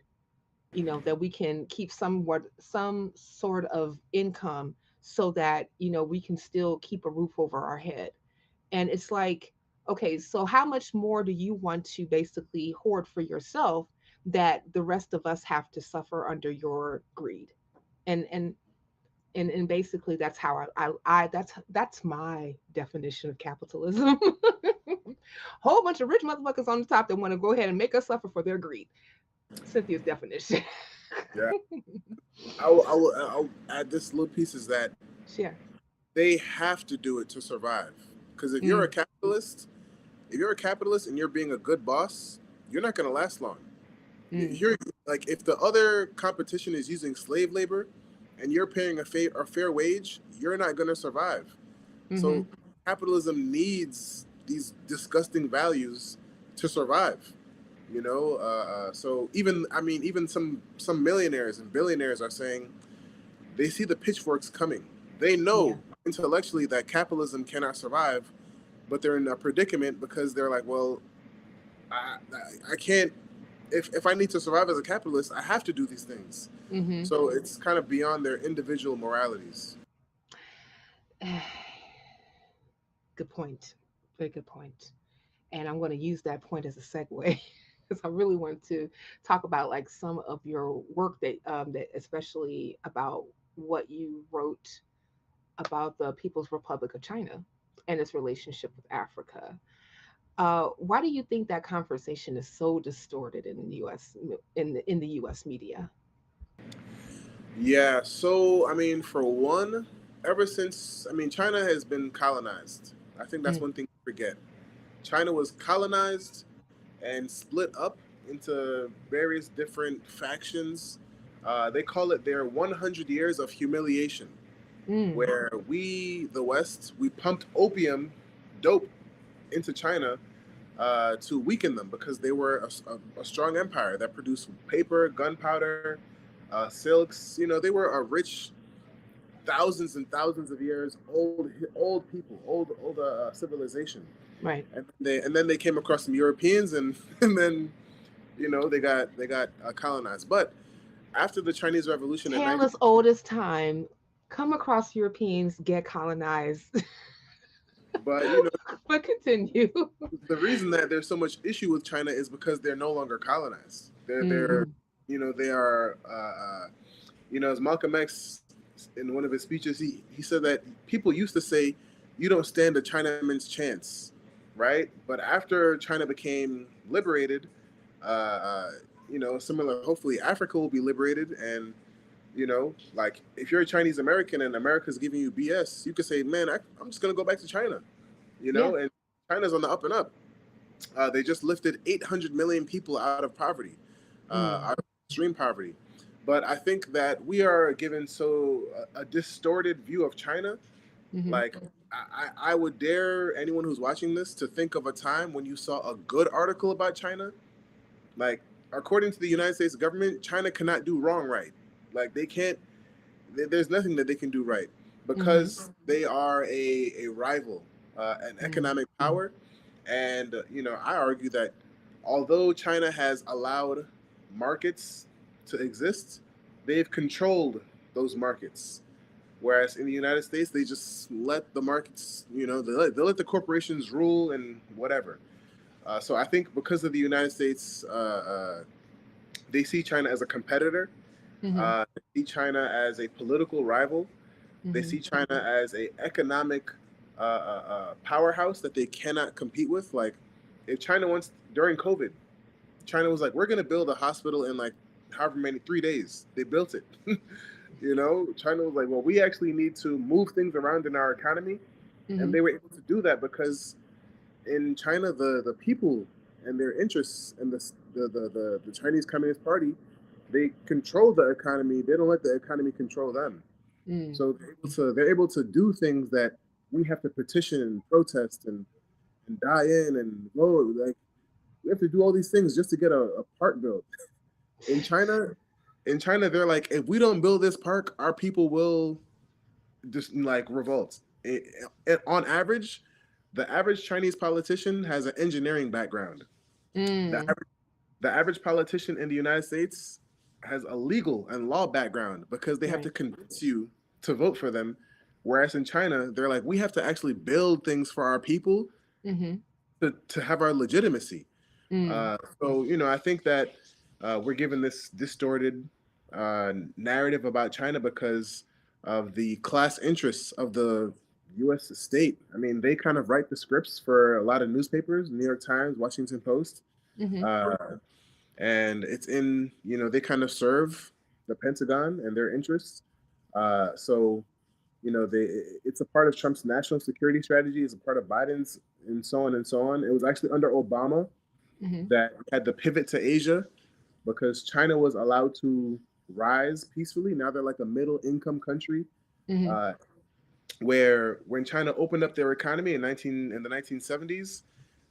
that we can keep some sort of income so that we can still keep a roof over our head. And it's like, Okay, so how much more do you want to basically hoard for yourself that the rest of us have to suffer under your greed? And basically that's how I that's my definition of capitalism. Whole bunch of rich motherfuckers on the top that want to go ahead and make us suffer for their greed. Cynthia's definition.
Yeah. I'll add this little piece is that
Share.
they have to do it to survive. Because
Mm,
if you're a capitalist and you're being a good boss, you're not going to last long.
mm,
You're like if the other competition is using slave labor, and you're paying a fair wage, you're not going to survive.
mm-hmm.
So capitalism needs these disgusting values to survive. So even some millionaires and billionaires are saying they see the pitchforks coming. They
Yeah.
know intellectually that capitalism cannot survive, but they're in a predicament because they're like, well, I can't. If I need to survive as a capitalist, I have to do these things.
Mm-hmm.
So it's kind of beyond their individual moralities.
Good point. Very good point. And I'm going to use that point as a segue because I really want to talk about like some of your work that especially about what you wrote about the People's Republic of China and its relationship with Africa. Why do you think that conversation is so distorted in the U.S. In the U.S. media?
Yeah. So for one, ever since China has been colonized. I think that's
Mm,
one thing to forget. China was colonized and split up into various different factions. They call it their 100 years of humiliation,
mm,
where the West, we pumped opium, dope, into China to weaken them because they were a strong empire that produced paper, gunpowder, silks. They were a rich, thousands and thousands of years old people, old civilization.
right.
And then they came across some Europeans, and and then they got colonized. But after the Chinese Revolution in
Tale as old as time. Come across Europeans, get colonized.
but
But continue.
the reason that there's so much issue with China is because they're no longer colonized. They're
Mm,
they are as Malcolm X in one of his speeches he said that people used to say you don't stand a Chinaman's chance, right? But after China became liberated, uh, uh, similar, hopefully Africa will be liberated, and like if you're a Chinese American and America's giving you BS, you could say, man, I'm just gonna go back to China,
yeah.
and China's on the up and up. They just lifted 800 million people out of poverty,
Mm,
out of extreme poverty. But I think that we are given a distorted view of China.
mm-hmm.
Like I would dare anyone who's watching this to think of a time when you saw a good article about China. Like according to the United States government, China cannot do wrong right. Like they can't. There's nothing that they can do right
Mm-hmm.
because they are a rival, an
Mm,
economic power. And I argue that although China has allowed markets to exist, they've controlled those markets. Whereas in the United States, they just let the markets, they let the corporations rule and whatever. So I think because of the United States, they see China as a competitor.
mm-hmm.
They see China as a political rival. They
Mm-hmm.
see China as a economic powerhouse that they cannot compete with. Like, if China wants during COVID, China was like, "We're going to build a hospital in like however many 3 days." They built it. China was like, "Well, we actually need to move things around in our economy," and
Mm-hmm.
they were able to do that because in China, the people and their interests and the Chinese Communist Party, they control the economy. They don't let the economy control them.
Mm,
So they're able to do things that we have to petition and protest and die in and vote. Like we have to do all these things just to get a park built. In China, they're like, if we don't build this park, our people will just like revolt. On average, the average Chinese politician has an engineering background. The
mm,
average, the average politician in the United States has a legal and law background because they have to
right.
convince you to vote for them. Whereas in China, they're like, we have to actually build things for our people,
Mm-hmm.
to have our legitimacy.
Mm.
So I think that we're given this distorted narrative about China because of the class interests of the U.S. state. I mean, they kind of write the scripts for a lot of newspapers, New York Times, Washington Post,
Mm-hmm.
uh, and it's in they kind of serve the Pentagon and their interests. So they it's a part of Trump's national security strategy. It's a part of Biden's, and so on and so on. It was actually under Obama
Mm-hmm.
that had the pivot to Asia because China was allowed to rise peacefully. Now they're like a middle income country.
Mm-hmm.
Uh, where when China opened up their economy in the 1970s,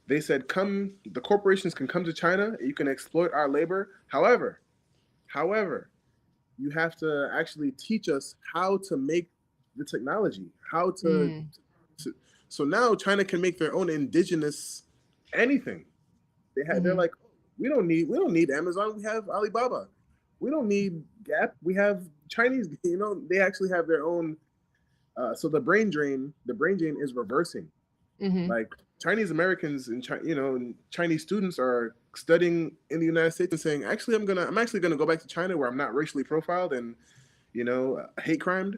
they said, "Come, the corporations can come to China. You can exploit our labor. However, you have to actually teach us how to make the technology, how
Mm.
to so now China can make their own indigenous anything. They're
Mm-hmm.
like, we don't need Amazon. We have Alibaba. We don't need Gap. We have Chinese. They actually have their own. So the brain drain is reversing.
Mm-hmm.
Like Chinese Americans and and Chinese students are studying in the United States and saying, actually, I'm actually gonna go back to China where I'm not racially profiled and hate crimed.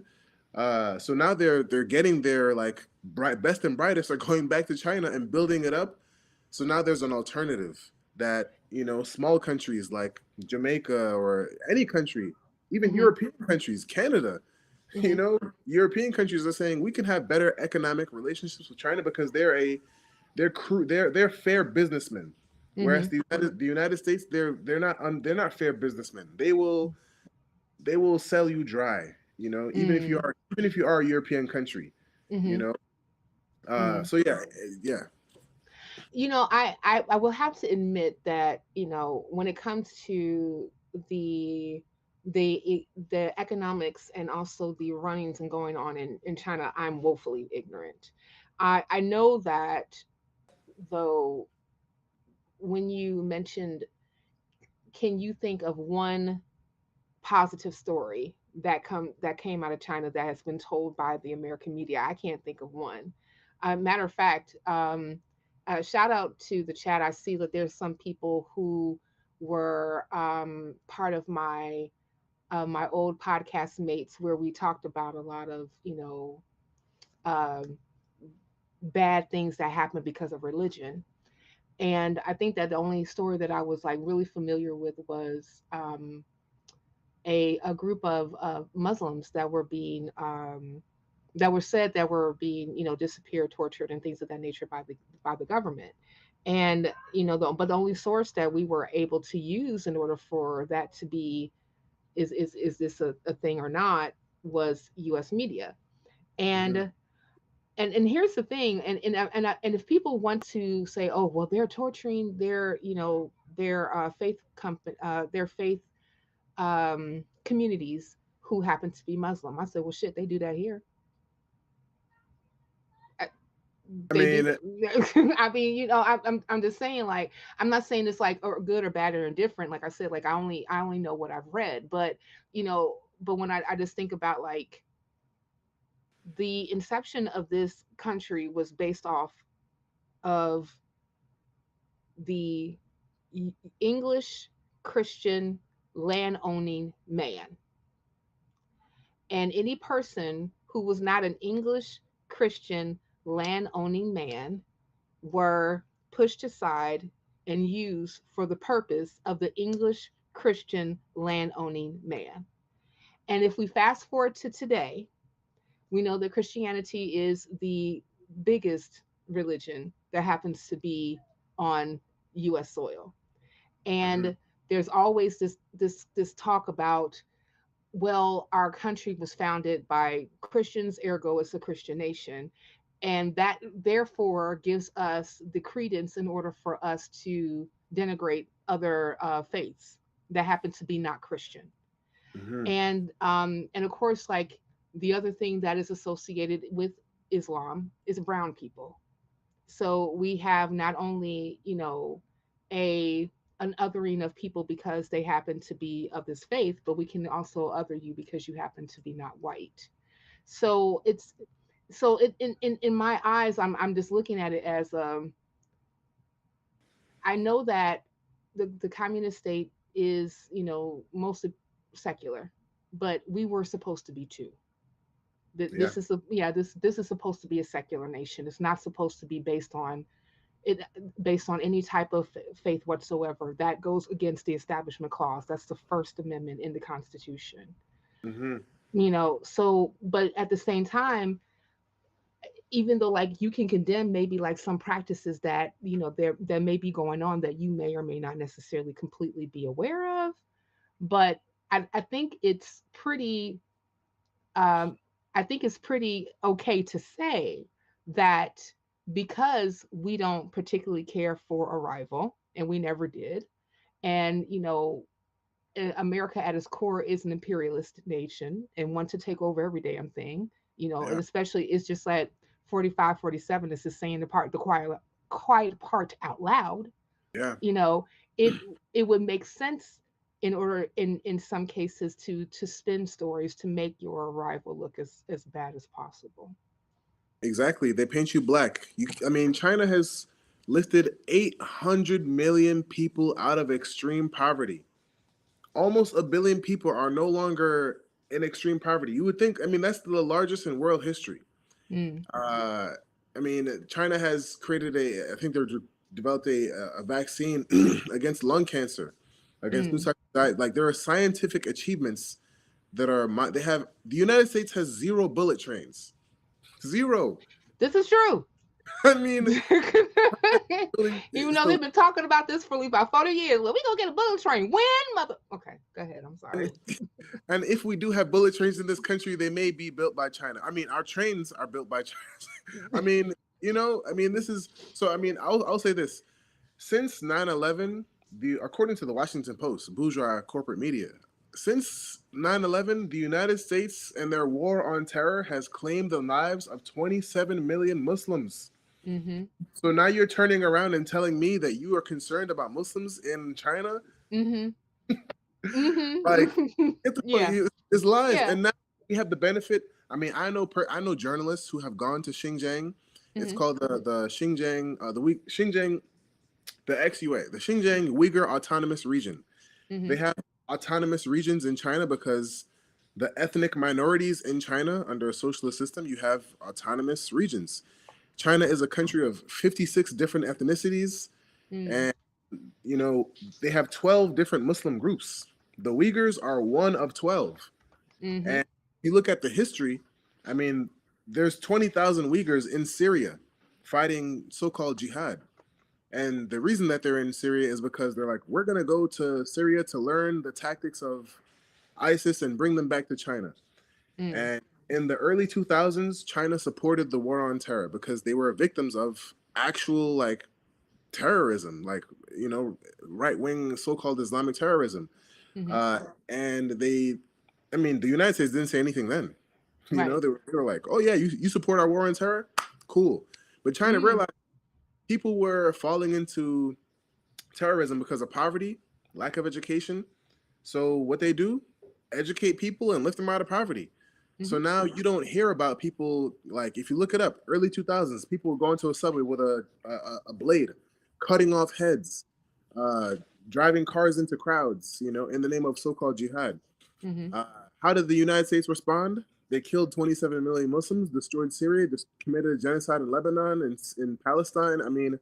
So now they're getting their like best and brightest are going back to China and building it up. So now there's an alternative that small countries like Jamaica or any country, even
Mm-hmm.
European countries, Canada,
Mm-hmm.
European countries are saying we can have better economic relationships with China because they're fair businessmen,
Mm-hmm.
whereas the United States they're not fair businessmen. They will sell you dry,
Mm.
even if you are a European country, you
Mm-hmm.
know.
Mm.
So yeah, yeah.
I will have to admit that, when it comes to the the economics and also the runnings and going on in China, I'm woefully ignorant. I know that, though, when you mentioned, can you think of one positive story that came out of China that has been told by the American media? I can't think of one. Matter of fact, shout out to the chat. I see that there's some people who were part of my old podcast mates where we talked about a lot of um, bad things that happen because of religion. And I think that the only story that I was like really familiar with was a group of Muslims that were said that were being disappeared, tortured, and things of that nature by the government. And but the only source that we were able to use in order for that to be is this a thing or not was U.S. media.
Hmm.
And here's the thing, and if people want to say, oh well, they're torturing their their faith communities who happen to be Muslim. I said, well, shit, they do that here. Uh,
I
They do.
mean,
I mean, I'm just saying, like, I'm not saying it's like or good or bad or indifferent. Like I said, like I only know what I've read, but but when I just think about like the inception of this country was based off of the English Christian land owning man. And any person who was not an English Christian land owning man were pushed aside and used for the purpose of the English Christian land owning man. And if we fast forward to today, we know that Christianity is the biggest religion that happens to be on US soil.
mhm,
And there's always this talk about, well, our country was founded by Christians, ergo it's a Christian nation. And that therefore gives us the credence in order for us to denigrate other faiths that happen to be not Christian.
mhm,
And of course, like the other thing that is associated with Islam is brown people. So we have not only, a an othering of people because they happen to be of this faith, but we can also other you because you happen to be not white. So in my eyes, I'm just looking at it as I know that the communist state is, mostly secular, but we were supposed to be too.
Yeah.
This is supposed to be a secular nation. It's not supposed to be it based on any type of faith whatsoever. That goes against the Establishment Clause. That's the First Amendment in the Constitution.
Mm-hmm.
So but at the same time, even though like you can condemn maybe like some practices that there may be going on that you may or may not necessarily completely be aware of, but I think it's pretty um, I think it's pretty okay to say that because we don't particularly care for arrival, and we never did, and America at its core is an imperialist nation and want to take over every damn thing, and
Yeah.
especially it's just like 45, 47 is just saying the quiet part out loud.
Yeah.
you know it it would make sense in order in some cases to spin stories to make your arrival look as bad as possible.
Exactly. They paint you black. I mean, China has lifted 800 million people out of extreme poverty. Almost a billion people are no longer in extreme poverty. You would think, I mean, that's the largest in world history.
Mm,
Uh, I mean, China has created I think they're developed a vaccine against lung cancer, against new
mm.
types of diet. Like there are scientific achievements that are, they have, the United States has zero bullet trains. Zero.
This is true.
I mean,
Even though
so
they've been talking about this for about 40 years. Well, we gonna get a bullet train. When mother Okay, go ahead. I'm sorry.
and if we do have bullet trains in this country, they may be built by China. I mean, our trains are built by China. I mean, I mean, this is so. I mean, I'll say this: since 9/11, according to the Washington Post, bourgeois corporate media, since 9/11, the United States and their war on terror has claimed the lives of 27 million Muslims.
Mm-hmm.
So now you're turning around and telling me that you are concerned about Muslims in China?
Mm-hmm.
Like,
Mm-hmm. Yeah.
it's lies.
Yeah.
And now we have the benefit. I mean, I know journalists who have gone to Xinjiang. It's
Mm-hmm.
called the Xinjiang Xinjiang the XUA, the Xinjiang Uyghur Autonomous Region.
Mm-hmm.
They have autonomous regions in China because the ethnic minorities in China under a socialist system, you have autonomous regions. China is a country of 56 different ethnicities,
Mm-hmm.
and they have 12 different Muslim groups. The Uyghurs are one of 12.
Mm-hmm.
And if you look at the history, I mean, there's 20,000 Uyghurs in Syria fighting so-called jihad. And the reason that they're in Syria is because they're like, we're going to go to Syria to learn the tactics of ISIS and bring them back to China.
Mm.
And in the early 2000s, China supported the war on terror because they were victims of actual like terrorism, like, right wing so called Islamic terrorism.
Mm-hmm.
Uh, and I mean, the United States didn't say anything then.
Right.
They were like, oh, yeah, you support our war on terror? Cool. But China
Mm.
realized people were falling into terrorism because of poverty, lack of education. So what they do, educate people and lift them out of poverty. So
Mm-hmm.
now you don't hear about people like, if you look it up, early 2000s, people were going to a subway with a blade, cutting off heads, uh, driving cars into crowds, in the name of so-called jihad.
Mm-hmm.
Uh, how did the United States respond? They killed 27 million Muslims, destroyed Syria, just committed a genocide in Lebanon and in Palestine. I mean,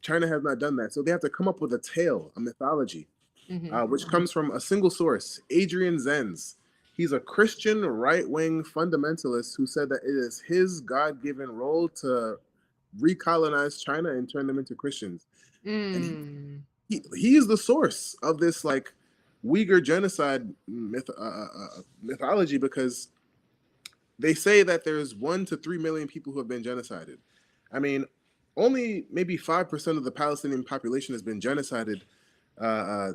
China has not done that. So they have to come up with a tale, a mythology,
Mm-hmm.
which comes from a single source, Adrian Zenz. He's a Christian right-wing fundamentalist who said that it is his God-given role to recolonize China and turn them into Christians. And
Mm.
he is the source of this like Uyghur genocide mythology because they say that there's 1 to 3 million people who have been genocided. I mean, only maybe 5% of the Palestinian population has been genocided, uh, uh,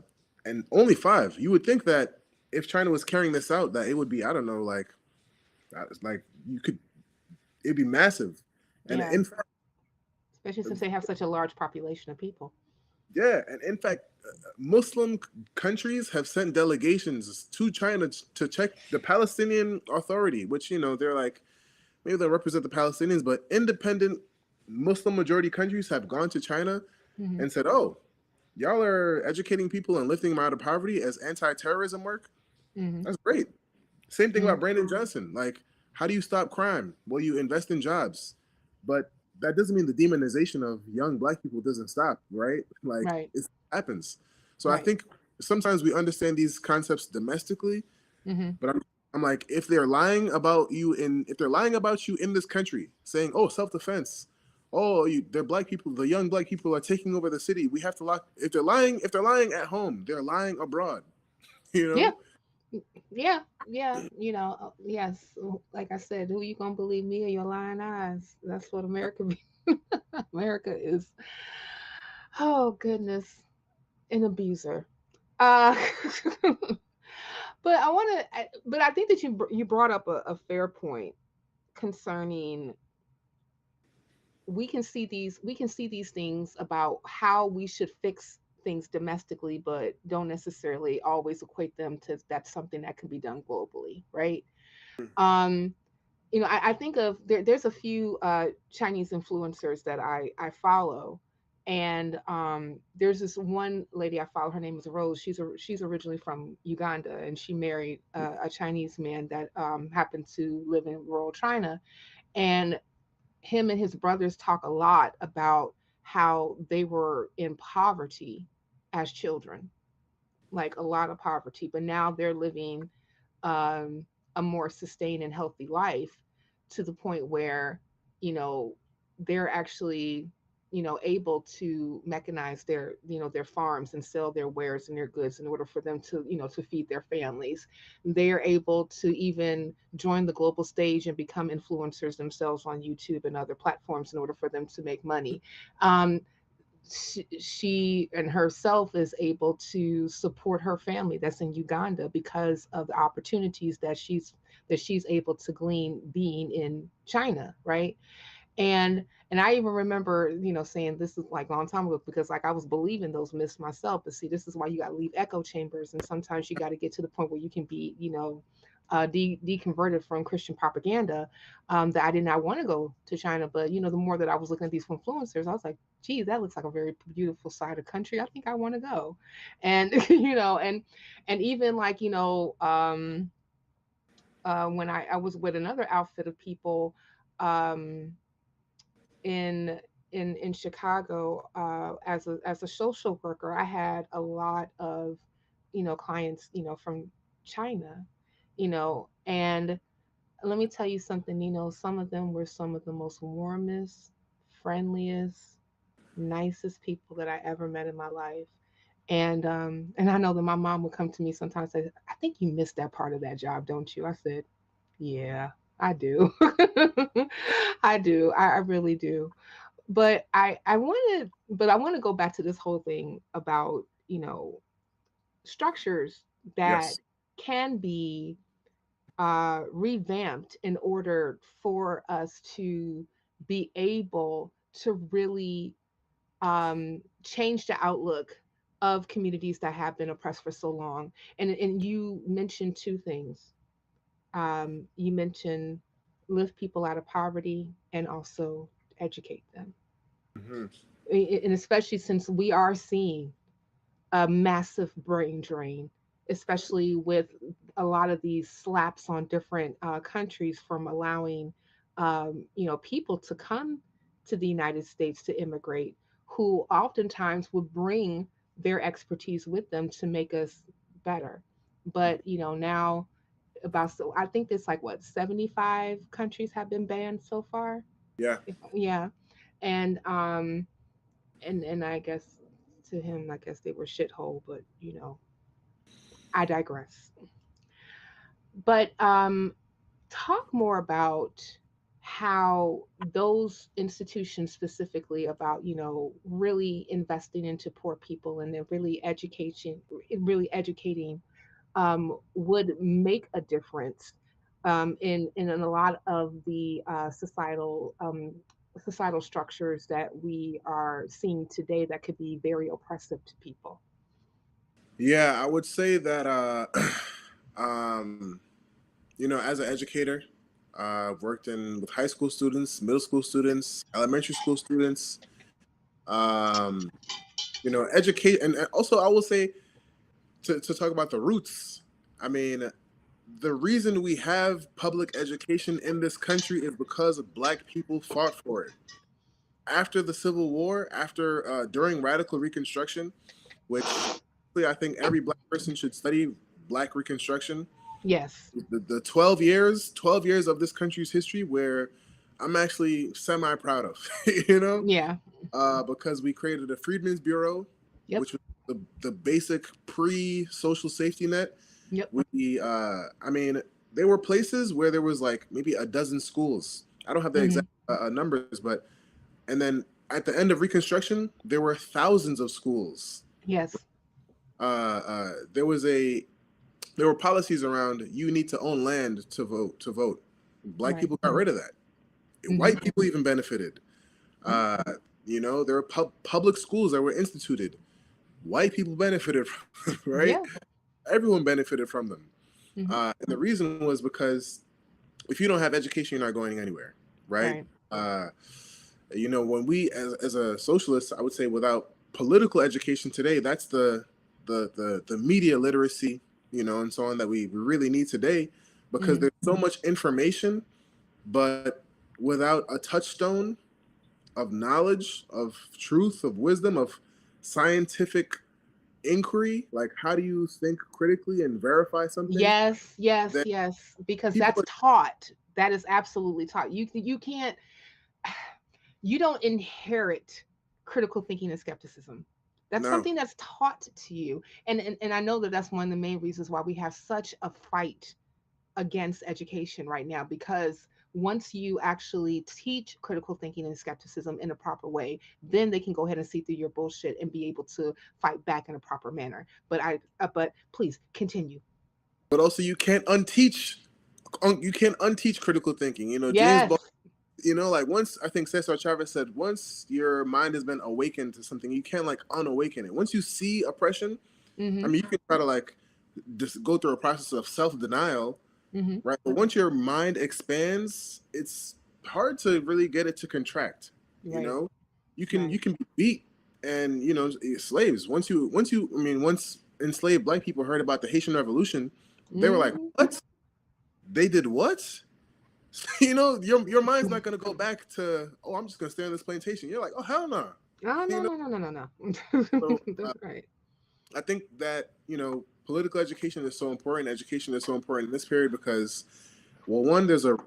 and only 5. You would think that if China was carrying this out, that it would be, I don't know, like it'd be massive. And
Yeah.
in fact,
Especially since they have such a large population of people.
yeah, and in fact, Muslim countries have sent delegations to China to check the Palestinian Authority, which they're like, maybe they'll represent the Palestinians, but independent Muslim majority countries have gone to China
Mm-hmm.
and said, "Oh, y'all are educating people and lifting them out of poverty as anti-terrorism work.
Mm-hmm.
That's great." Same thing
Mm-hmm.
about Brandon Johnson. Like, how do you stop crime? Well, you invest in jobs, but that doesn't mean the demonization of young black people doesn't stop, right? Like,
Right.
it happens. So I
Right.
think sometimes we understand these concepts domestically,
Mm-hmm.
but I'm like, if they're lying about you in this country, saying, "Oh, self-defense," "Oh, they're black people, the young black people are taking over the city. We have to lock." If they're lying at home, they're lying abroad. You
Yeah.
know?
Yeah. Yeah. Yes. Like I said, who you gonna believe, me or your lying eyes? That's what America be. America is. Oh goodness, an abuser. Uh, but I think that you brought up a fair point concerning we can see these things about how we should fix things domestically, but don't necessarily always equate them to that's something that can be done globally, right? um I think of there's a few Chinese influencers that I follow, and there's this one lady I follow. Her name is Rose. She's originally from Uganda, and she married a Chinese man that happened to live in rural China. And him and his brothers talk a lot about how they were in poverty as children, like a lot of poverty, but now they're living um, a more sustained and healthy life, to the point where you know they're actually able to mechanize their farms and sell their wares and their goods in order for them to feed their families. They're able to even join the global stage and become influencers themselves on YouTube and other platforms in order for them to make money. um, she and herself is able to support her family that's in Uganda because of the opportunities that she's able to glean being in China, right? And I even remember, saying this is like a long time ago, because like I was believing those myths myself. But see, this is why you got to leave echo chambers, and sometimes you got to get to the point where you can be, deconverted from Christian propaganda. That I did not want to go to China, but the more that I was looking at these influencers, I was like, "Gee, that looks like a very beautiful side of country. I think I want to go." And and even like when I was with another outfit of people. Um, in in Chicago, as a social worker, I had a lot of clients from China, and let me tell you something, some of them were some of the most warmest, friendliest, nicest people that I ever met in my life. And I know that my mom would come to me sometimes and say, "I think you missed that part of that job, don't you?" I said, "Yeah, I do." I do. I really do. But I want to go back to this whole thing about structures that
Yes.
can be revamped in order for us to be able to really change the outlook of communities that have been oppressed for so long. And you mentioned two things. You mentioned lift people out of poverty and also educate them.
Hmm.
And especially since we are seeing a massive brain drain, especially with a lot of these slaps on different countries from allowing, people to come to the United States to immigrate, who oftentimes would bring their expertise with them to make us better. But now, I think it's like what, 75 countries have been banned so far.
Yeah.
Yeah, and and I guess to him, I guess they were shithole, but I digress. But talk more about how those institutions specifically about really investing into poor people and then really educating would make a difference in a lot of the societal structures that we are seeing today that could be very oppressive to people.
Yeah, I would say that as an educator, I've worked in with high school students, middle school students, elementary school students, um, educate, and also I will say to talk about the roots. I mean, the reason we have public education in this country is because Black people fought for it. After the Civil War, after during Radical Reconstruction, which I think every Black person should study Black Reconstruction.
Yes.
The 12 years of this country's history where I'm actually semi proud of,
Yeah.
because we created a Freedmen's Bureau,
Yep.
which was the basic pre-social safety net.
Yep.
I mean, there were places where there was like maybe a dozen schools. I don't have the exact numbers, but and then at the end of Reconstruction, there were thousands of schools.
Yes.
There were policies around you need to own land to vote. Black people got rid of that. White people even benefited. There were public schools that were instituted. White people benefited from, right?
Yeah.
Everyone benefited from them. And the reason was because if you don't have education, you're not going anywhere, right? When we, as a socialist, I would say without political education today, that's the media literacy, and so on that we really need today, because there's so much information, but without a touchstone of knowledge, of truth, of wisdom, of scientific inquiry, like how do you think critically and verify something?
Yes. Because that's taught. That is absolutely taught. You can't. You don't inherit critical thinking and skepticism. That's something that's taught to you. And I know that that's one of the main reasons why we have such a fight against education right now, because once you actually teach critical thinking and skepticism in a proper way, then they can go ahead and see through your bullshit and be able to fight back in a proper manner. But please continue.
But also you can't unteach critical thinking.
Yes.
James Baldwin, like once, I think Cesar Chavez said, once your mind has been awakened to something, you can't like unawaken it. Once you see oppression, I mean, you can try to like just go through a process of self-denial, right? But once your mind expands, it's hard to really get it to contract.
Right.
You can be beat, and slaves. Once enslaved Black people heard about the Haitian Revolution, they were like, what? They did what? Your mind's not going to go back to, oh, I'm just going to stay on this plantation. You're like, oh, hell no.
No.
So,
That's right.
I think that, political education is so important. Education is so important in this period because, well, one, there's a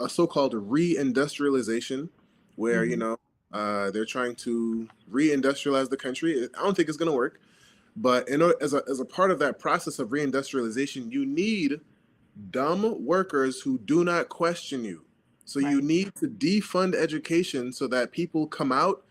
so-called re-industrialization where, they're trying to re-industrialize the country. I don't think it's going to work. But as a part of that process of re-industrialization, you need dumb workers who do not question you. So you need to defund education so that people come out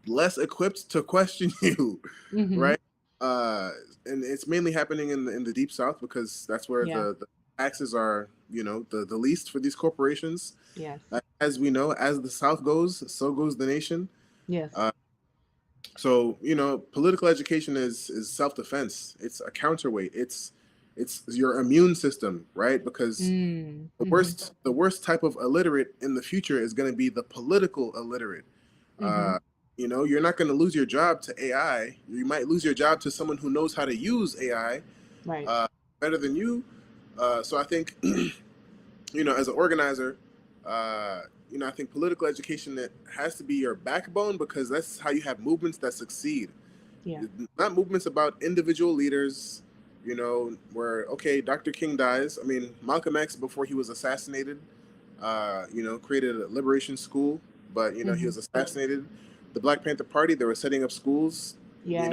less equipped to question you, right? And it's mainly happening in the Deep South because that's where the taxes are, the least for these corporations.
Yes.
As we know, as the South goes, so goes the nation.
Yes.
So political education is self-defense. It's a counterweight. It's your immune system, right? Because the worst type of illiterate in the future is going to be the political illiterate. You're not going to lose your job to AI. You might lose your job to someone who knows how to use AI better than you. So I think, as an organizer, I think political education, it has to be your backbone because that's how you have movements that succeed.
Yeah.
Not movements about individual leaders, where, okay, Dr. King dies. I mean, Malcolm X, before he was assassinated, created a liberation school, but, he was assassinated. The Black Panther Party, they were setting up schools.
Yes.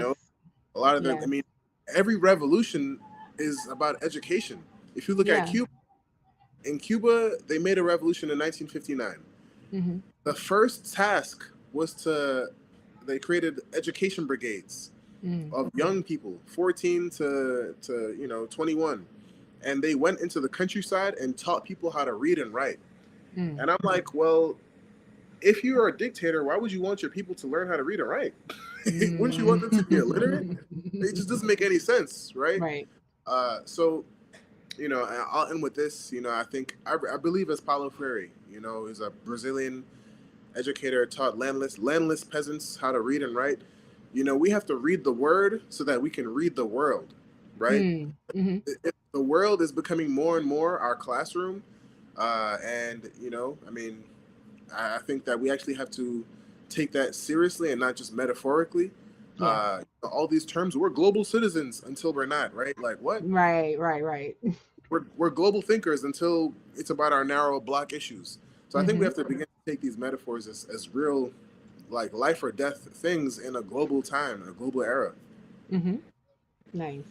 A lot of them, I mean, every revolution is about education. If you look at Cuba, in Cuba, they made a revolution in 1959. The first task was they created education brigades of young people, 14 to 21. And they went into the countryside and taught people how to read and write. And I'm like, well, if you are a dictator, why would you want your people to learn how to read and write? Wouldn't you want them to be illiterate? It just doesn't make any sense, right?
Right.
So, I'll end with this. I think I believe as Paulo Freire, is a Brazilian educator taught landless peasants how to read and write. We have to read the word so that we can read the world, right?
Mm. Mm-hmm.
If the world is becoming more and more our classroom, and I mean, I think that we actually have to take that seriously and not just metaphorically.
Yeah.
All these terms, we're global citizens until we're not, right? Like what?
Right, right, right.
We're global thinkers until it's about our narrow block issues. So I think we
Mm-hmm.
have to begin to take these metaphors as real, like life or death things in a global time, in a global era.
Mm-hmm. Nice.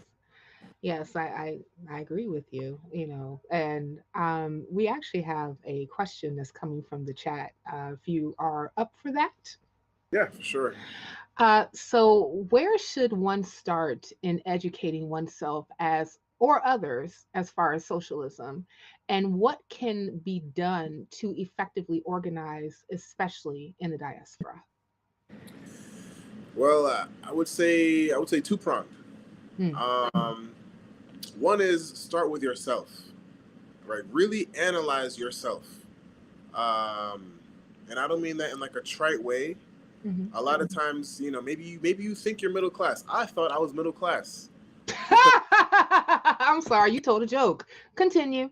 Yes, I agree with you, and we actually have a question that's coming from the chat. If you are up for that.
Yeah, for sure.
So where should one start in educating oneself as or others as far as socialism, and what can be done to effectively organize, especially in the diaspora?
Well, I would say two pronged.
Hmm.
Um, One is start with yourself, right? Really analyze yourself. Um, and I don't mean that in like a trite way.
Hmm.
A lot of times, maybe you think you're middle class. I thought I was middle class because
I'm sorry, you told a joke. Continue.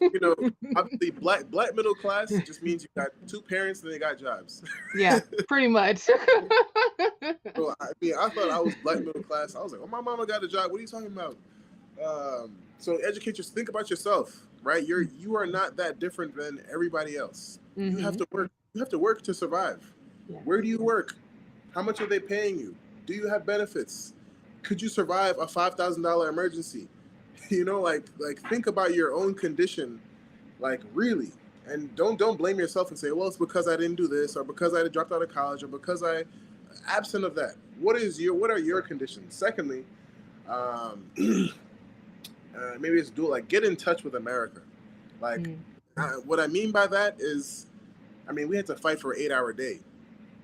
you know obviously black middle class just means you got two parents and they got jobs.
Yeah, pretty much.
So I mean, I thought I was black middle class. I was like, oh, my mama got a job. What are you talking about? So educators, think about yourself, right? You are not that different than everybody else. You have
Hmm.
to work. You have to work to survive.
Yes.
Where do you work? How much are they paying you? Do you have benefits? Could you survive a $5,000 emergency? Like think about your own condition, like really, and don't blame yourself and say, well, it's because I didn't do this, or because I dropped out of college, or because I absent of that. What are your conditions? Secondly, um, maybe it's do like get in touch with America. Like,
Mm.
what I mean by that is, I mean, we had to fight for an 8-hour day.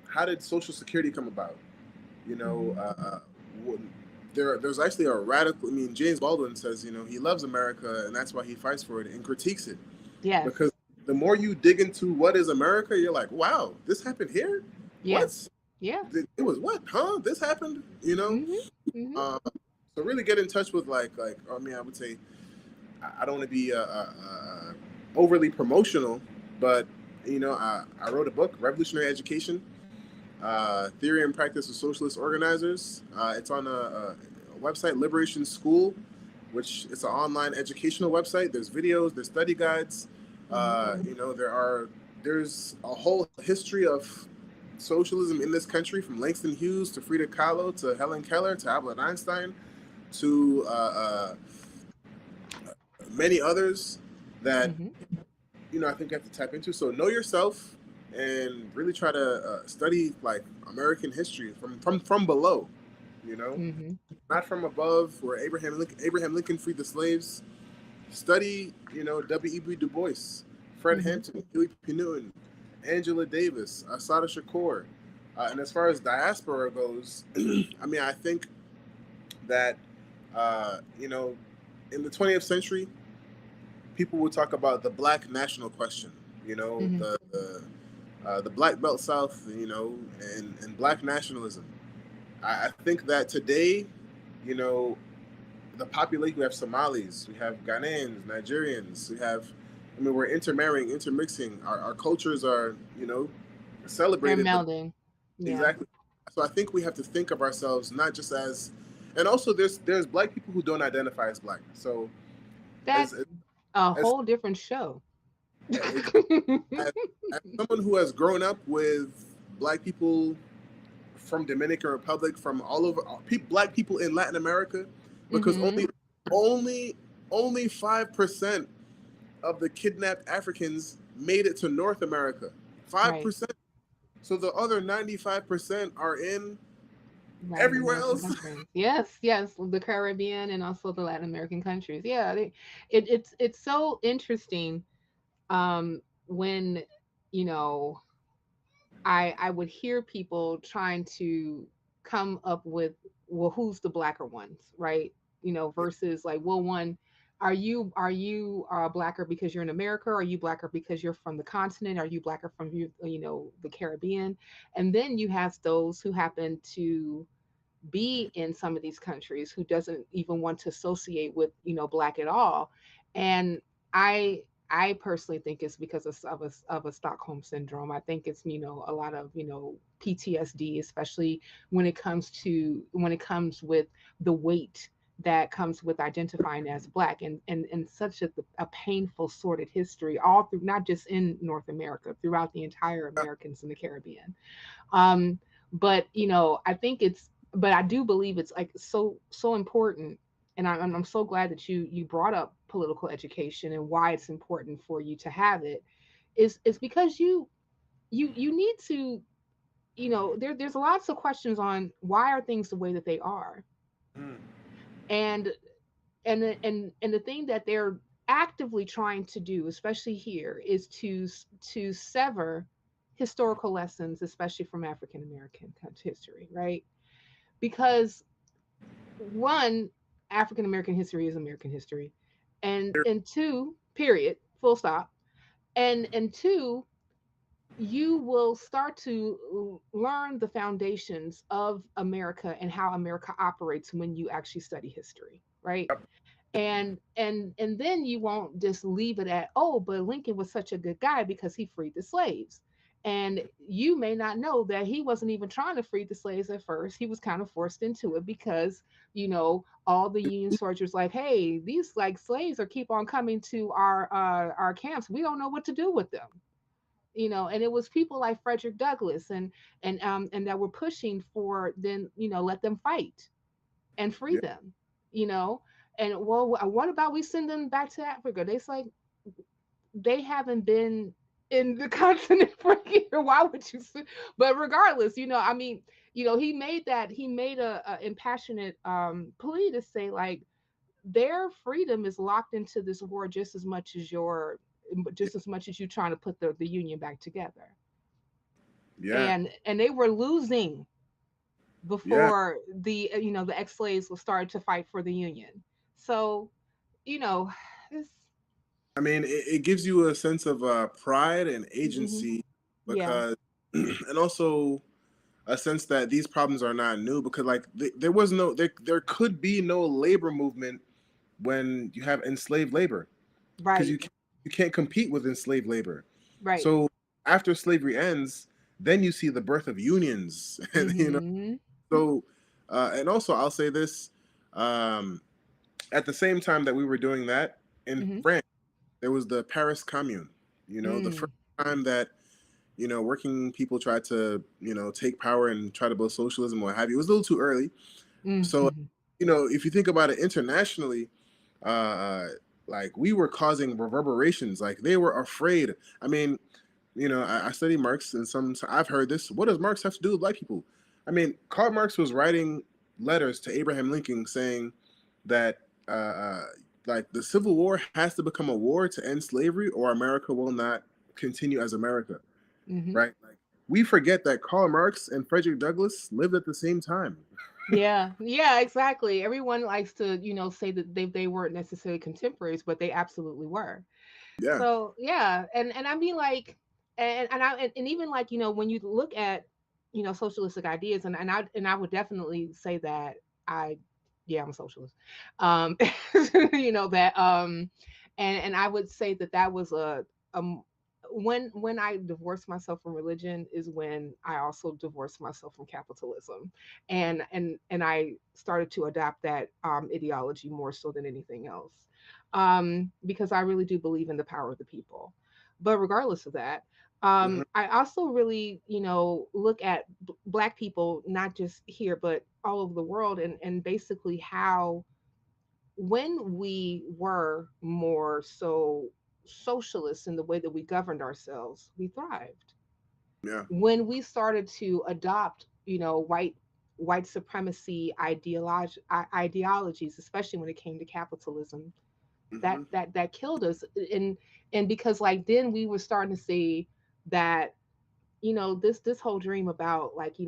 How did Social Security come about? You know,
Hmm.
there's actually a radical. I mean, James Baldwin says, he loves America and that's why he fights for it and critiques it,
Yes.
because the more you dig into what is America, you're like, wow, this happened here.
Yeah.
What?
Yeah.
It was what? Huh? This happened?
Hmm. Hmm.
Um, so really get in touch with like I mean, I would say I don't want to be overly promotional, but I wrote a book, Revolutionary Education, Theory and Practice of Socialist Organizers. It's on a website, Liberation School, which is an online educational website. There's videos, there's study guides.
Hmm.
There's a whole history of socialism in this country, from Langston Hughes to Frida Kahlo to Helen Keller to Albert Einstein to many others that
Hmm.
I think you have to tap into. So know yourself and really try to study like American history from below. You know,
Hmm.
not from above, where Abraham Lincoln freed the slaves. Study, W.E.B. Du Bois, Fred
Hmm.
Hampton, Huey P. Newton, Angela Davis, Assata Shakur. And as far as diaspora goes, I mean, I think that, in the 20th century, people would talk about the black national question,
Hmm.
the Black Belt South, and black nationalism. I think that today, you know, the population, we have Somalis, we have Ghanaians, Nigerians, I mean, we're intermarrying, intermixing. Our cultures are,
They're
celebrated, but
melding. Yeah.
exactly. So I think we have to think of ourselves not just as, and also there's black people who don't identify as black. So as
That's a
as
whole different show.
as, as someone who has grown up with black people from Dominican Republic, from all over, black people in Latin America, because
Hmm.
only only 5% of the kidnapped Africans made it to North America. Five
Right.
percent. So the other 95% are in
Latin
everywhere
American
else.
countries. Yes, yes, the Caribbean and also the Latin American countries. Yeah, it's so interesting when you know I would hear people trying to come up with, well, who's the blacker ones, right? Versus like, well, one. Are you blacker because you're in America? Are you blacker because you're from the continent? Are you blacker from the Caribbean? And then you have those who happen to be in some of these countries who doesn't even want to associate with black at all. And I personally think it's because of a Stockholm syndrome. I think it's a lot of PTSD, especially when it comes with the weight that comes with identifying as black, and such a painful sordid history all through, not just in North America, throughout the entire Americans in the Caribbean. um but I think but I do believe it's like so important. And I'm so glad that you brought up political education and why it's important for you to have it. Is because you need to, there's lots of questions on why are things the way that they are.
Mm.
And the thing that they're actively trying to do, especially here, is to sever historical lessons, especially from African American history, right? Because one, African American history is American history, and two, period, full stop. And two, you will start to learn the foundations of America and how America operates when you actually study history, right? And then you won't just leave it at, oh, but Lincoln was such a good guy because he freed the slaves. And you may not know that he wasn't even trying to free the slaves at first. He was kind of forced into it because all the Union soldiers like, hey, these like slaves are keep on coming to our camps, we don't know what to do with them. And it was people like Frederick Douglass and that were pushing for, then let them fight and free
Yeah.
them, you know. And well, what about we send them back to Africa? They's like, they haven't been in the continent for a year. Why would you? But regardless, I mean, he made a impassionate plea to say like their freedom is locked into this war just as much as you trying to put the union back together.
Yeah.
And they were losing
Yeah.
before the ex-slaves will start to fight for the union. So you know it's
I mean, it gives you a sense of pride and
mhm.
agency
Yeah,
because, and also a sense that these problems are not new because, like, there was no, there could be no labor movement when you have enslaved labor because
right,
you can't compete with enslaved labor.
right.
So after slavery ends, then you see the birth of unions,
Mhm.
So, and also I'll say this: um, at the same time that we were doing that in
Mhm.
France, there was the Paris Commune. The first
Mm.
time that working people tried to take power and try to build socialism or what have you. It was a little too early. So,
Mhm.
if you think about it internationally, uh, like we were causing reverberations. Like they were afraid. I mean, I study Marx, and I've heard this. What does Marx have to do with black people? I mean, Karl Marx was writing letters to Abraham Lincoln saying that like the Civil War has to become a war to end slavery, or America will not continue as America.
Mhm.
Right? Like we forget that Karl Marx and Frederick Douglass lived at the same time.
Yeah, yeah, exactly. Everyone likes to, say that they weren't necessarily contemporaries, but they absolutely were.
Yeah.
So yeah, and I mean like, and even like when you look at socialistic ideas, and I would definitely say that I yeah, I'm a socialist. um that and I would say that was um when I divorced myself from religion is when I also divorced myself from capitalism, and I started to adopt that ideology more so than anything else, because I really do believe in the power of the people. But regardless of that,
Mhm.
I also really, look at Black people, not just here, but all over the world, and basically how when we were more so socialists in the way that we governed ourselves, we thrived.
Yeah.
When we started to adopt, white supremacy ideologies, especially when it came to capitalism, that
Hmm.
that that killed us. And because like then we were starting to see that this whole dream about, like,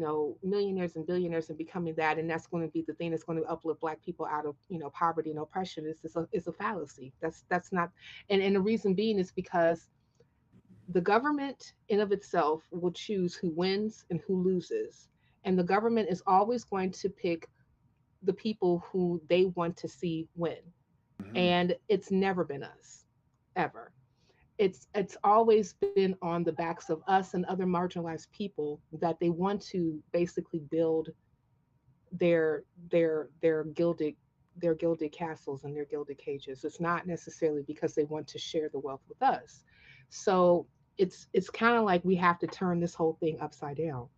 millionaires and billionaires and becoming that, and that's going to be the thing that's going to uplift Black people out of, poverty and oppression, is a fallacy. That's not. And the reason being is because the government in of itself will choose who wins and who loses, and the government is always going to pick the people who they want to see win.
Hmm.
And it's never been us, ever. It's always been on the backs of us and other marginalized people, that they want to basically build their gilded castles and their gilded cages. It's not necessarily because they want to share the wealth with us. So it's kind of like we have to turn this whole thing upside down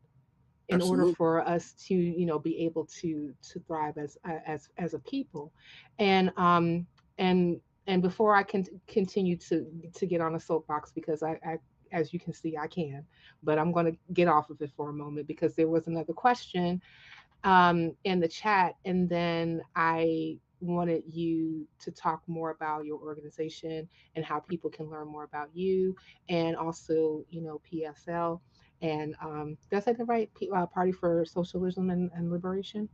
in order
Absolutely.
for us to, be able to thrive as a people. And um and and before I can continue to get on a soapbox, because I, as you can see, I can, but I'm going to get off of it for a moment, because there was another question in the chat, and then I wanted you to talk more about your organization and how people can learn more about you, and also, PSL. And did I say the right? Party for Socialism and Liberation.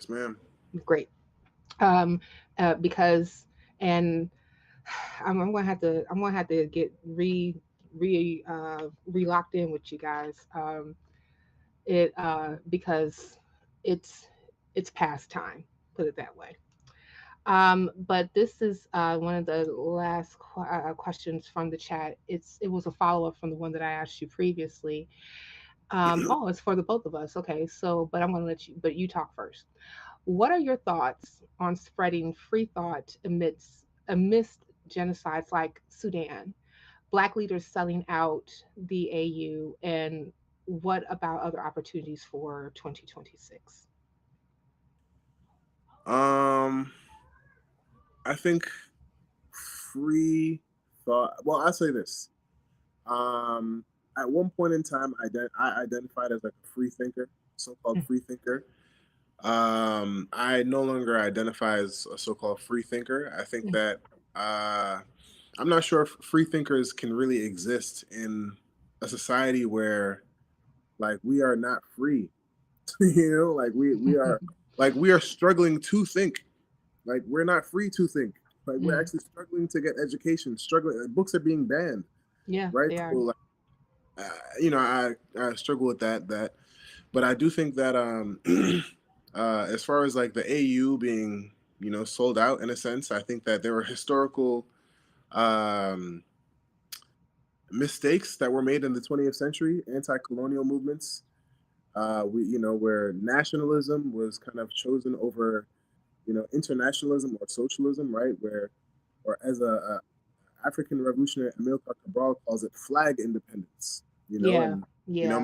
Yes, ma'am.
Great. Um, because and I'm gonna have to get re locked in with you guys. It Because it's it's past time. Put it that way. But this is one of the last questions from the chat. It was a follow up from the one that I asked you previously. Oh, it's for the both of us. Okay, so but I'm going to let you, but you talk first. What are your thoughts on spreading free thought amidst genocides like Sudan, Black leaders selling out the AU, and what about other opportunities for 2026?
Um, I think free thought. Well, I'll say this. Um, at one point in time, I identified as like a free thinker, so-called free thinker. I no longer identify as a so-called free thinker. I think that uh, I'm not sure if free thinkers can really exist in a society where like we are not free. Like we are struggling to think. Like we're not free to think. Like we're
Mm,
actually struggling to get education. Struggling. Books are being banned,
yeah,
right?
they are.
So like, I struggle with that. But I do think that as far as like the AU being sold out in a sense, I think that there were historical um, mistakes that were made in the 20th century, anti-colonial movements. Where nationalism was kind of chosen over internationalism or socialism, right? Where, or as a African revolutionary Amilcar Cabral calls it, flag independence.
Yeah,
And
yeah,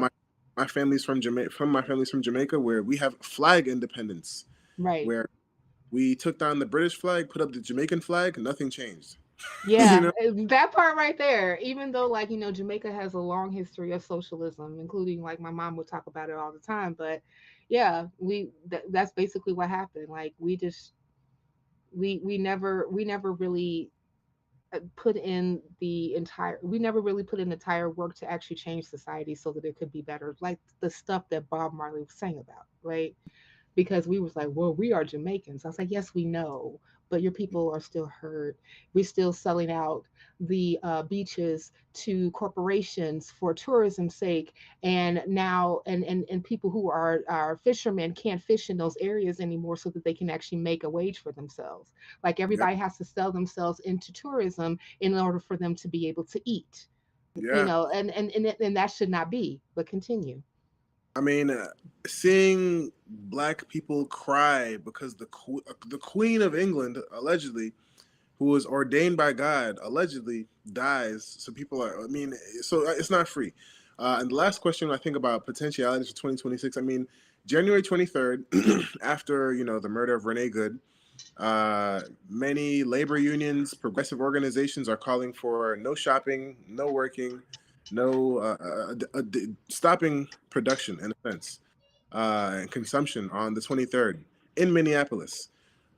my family's from Jamaica. My family's from Jamaica, where we have flag independence,
right.
where we took down the British flag, put up the Jamaican flag, nothing changed. you
Yeah,
know,
that part right there. Even though, like, Jamaica has a long history of socialism, including, like, my mom would talk about it all the time. But yeah, that's basically what happened. Like, we never really we never really put in the entire work to actually change society so that it could be better. Like the stuff that Bob Marley was saying about, right? Because we was like, well, we are Jamaicans. I was like, yes, we know, but your people are still hurt. We're still selling out the beaches to corporations for tourism's sake, and now and people who are fishermen can't fish in those areas anymore, so that they can actually make a wage for themselves. Like
yeah,
everybody has to sell themselves into tourism in order for them to be able to eat.
yeah.
And that should not be. But continue.
I mean, seeing black people cry because the Queen of England allegedly, who was ordained by God, allegedly dies. So people are. I mean, so it's not free. And the last question I think about potentialities for 2026. I mean, January 23rd, after the murder of Renee Good, many labor unions, progressive organizations are calling for no shopping, no working, no stopping production in a sense and consumption on the 23rd in Minneapolis.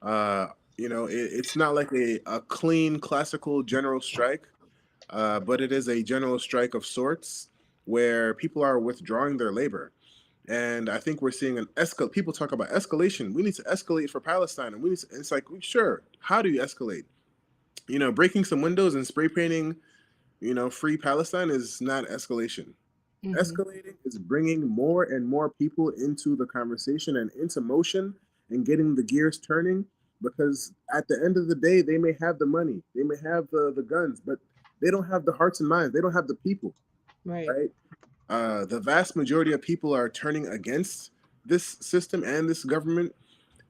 Uh, it's not like a clean classical general strike, but it is a general strike of sorts. where people are withdrawing their labor. And I think we're seeing an escalate. People talk about escalation. We need to escalate for Palestine, and we need to, it's like, sure, how do you escalate? Breaking some windows and spray painting, free Palestine is not escalation.
Mm-hmm.
Escalating is bringing more and more people into the conversation and into motion and getting the gears turning, because at the end of the day, they may have the money, they may have the guns, but they don't have the hearts and minds. They don't have the people,
Right.
right? The vast majority of people are turning against this system and this government,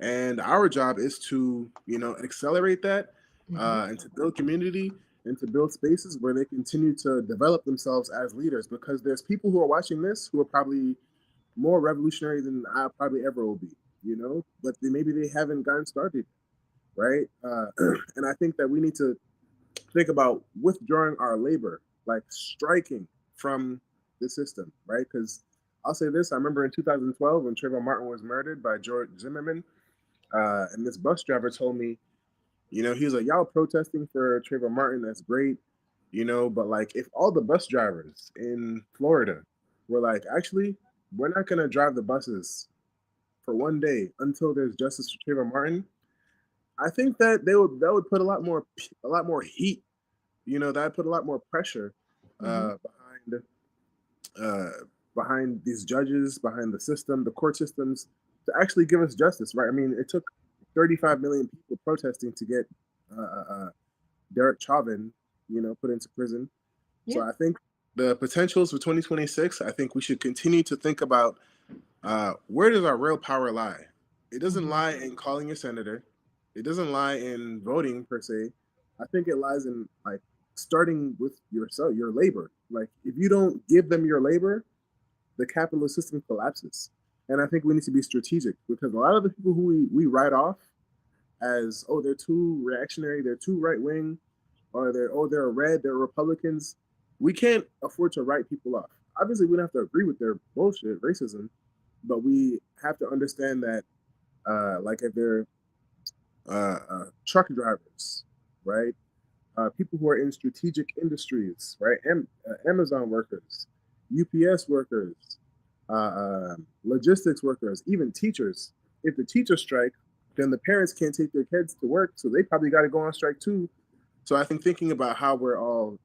and our job is to accelerate that,
Mm-hmm.
and to build community and to build spaces where they continue to develop themselves as leaders, because there's people who are watching this who are probably more revolutionary than I probably ever will be, but maybe they haven't gotten started, right? And I think that we need to think about withdrawing our labor, like striking from the system, right? Because I'll say this: I remember in 2012 when Trayvon Martin was murdered by George Zimmerman, and this bus driver told me, he was like, "Y'all protesting for Trayvon Martin? That's great, but like, if all the bus drivers in Florida were like, actually, we're not gonna drive the buses for one day until there's justice for Trayvon Martin," I think that that would put a lot more heat. That put a lot more pressure
Mm-hmm.
behind uh, behind these judges, behind the system, the court systems, to actually give us justice, right? I mean, it took 35 million people protesting to get uh, uh, uh, Derek Chauvin, put into prison. So
Yeah.
I think the potentials for 2026, I think we should continue to think about, where does our real power lie? It doesn't
Mm-hmm.
lie in calling a senator. It doesn't lie in voting per se. I think it lies in like starting with yourself, your labor. Like if you don't give them your labor, the capitalist system collapses. And I think we need to be strategic, because a lot of the people who we write off as, oh, they're too reactionary, they're too right wing, or they're red, they're Republicans. We can't afford to write people off. Obviously, we don't have to agree with their bullshit, racism, but we have to understand that, like if they're truck drivers, right? People who are in strategic industries, right? Amazon workers, UPS workers, logistics workers, even teachers. If the teachers strike, then the parents can't take their kids to work, so they probably got to go on strike too. So I think thinking about how we're all,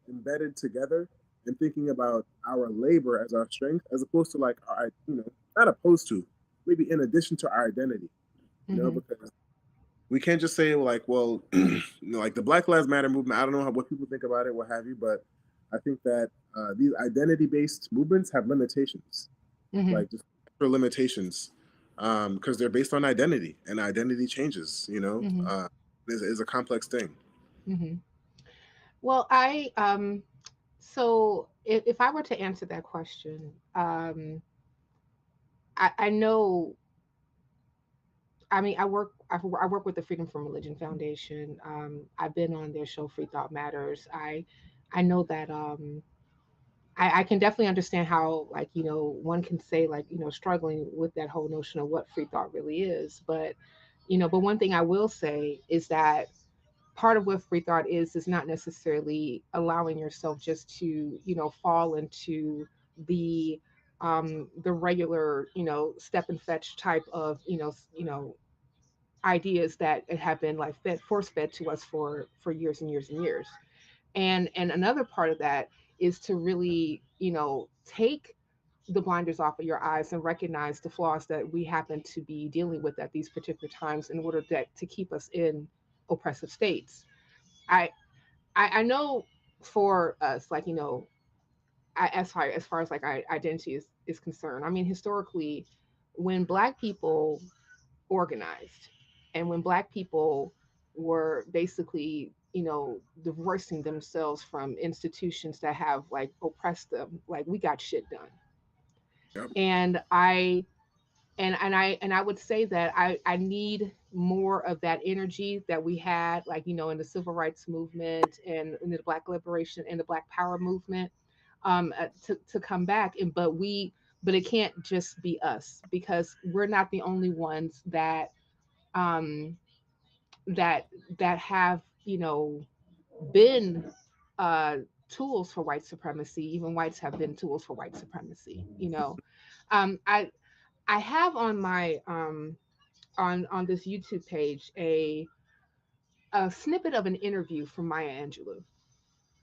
embedded together, and thinking about our labor as our strength, as opposed to like our, not opposed to, maybe in addition to our identity,
Mm-hmm.
because we can't just say like, well, like the Black Lives Matter movement. I don't know what people think about it, what have you, but I think that these identity-based movements have limitations,
Mm-hmm.
like just for limitations, because they're based on identity, and identity changes.
Mm-hmm.
Is a complex thing.
Mm-hmm. Well, so if I were to answer that question, I know. I mean, I work with the Freedom from Religion Foundation. I've been on their show Free Thought Matters. I know that I can definitely understand how, like, one can say, like, struggling with that whole notion of what free thought really is. But but one thing I will say is that part of what free thought is not necessarily allowing yourself just to fall into the regular step and fetch type of ideas that have been like force fed to us for years and years and years. And another part of that is to really take the blinders off of your eyes and recognize the flaws that we happen to be dealing with at these particular times in order to keep us in oppressive states. I i, I know for us, like, as far as like identity is concerned, I mean, historically, when Black people organized, and when Black people were basically divorcing themselves from institutions that have like oppressed them, like, we got shit done.
Yep.
And I would say that I need more of that energy that we had, like, in the civil rights movement and in the Black liberation and the Black power movement, to come back. But it can't just be us, because we're not the only ones um, that have been uh, tools for white supremacy. Even whites have been tools for white supremacy. I have on my on this YouTube page a snippet of an interview from Maya Angelou,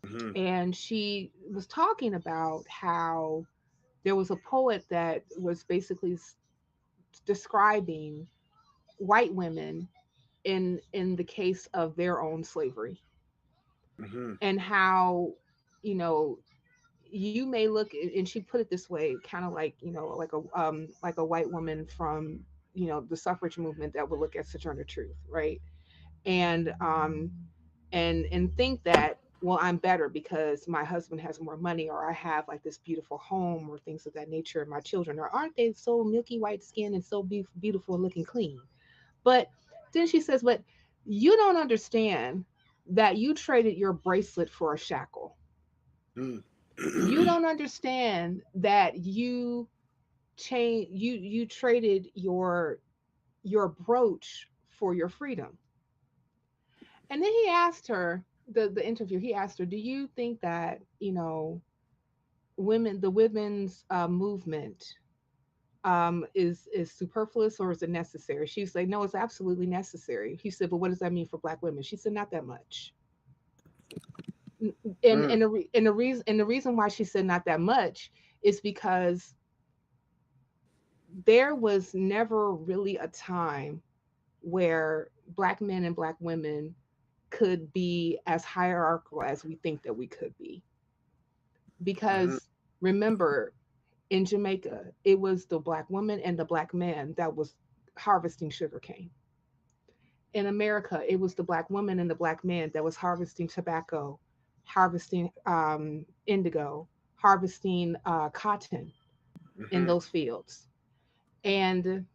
Hmm.
and she was talking about how there was a poet that was basically describing white women in the case of their own slavery,
Hmm.
and how, you know, you may look, and she put it this way, kind of like, like a white woman from, the suffrage movement that would look at Sojourner Truth, right? And and think that, well, I'm better because my husband has more money, or I have like this beautiful home, or things of that nature, and my children are, aren't they so milky white skin and so beautiful looking clean? But then she says, but you don't understand that you traded your bracelet for a shackle. You don't understand that you traded your brooch for your freedom. And then he asked her, the interview, he asked her, do you think that, the women's movement is superfluous, or is it necessary? She's like, no, it's absolutely necessary. He said, but what does that mean for black women? She said, not that much.
Mm.
And the reason why she said not that much is because there was never really a time where black men and black women could be as hierarchical as we think that we could be.
Mhm.
Because remember, in Jamaica, it was the black woman and the black man that was harvesting sugarcane. In America, it was the black woman and the black man that was harvesting tobacco, harvesting indigo, harvesting cotton in
Mhm.
those fields. And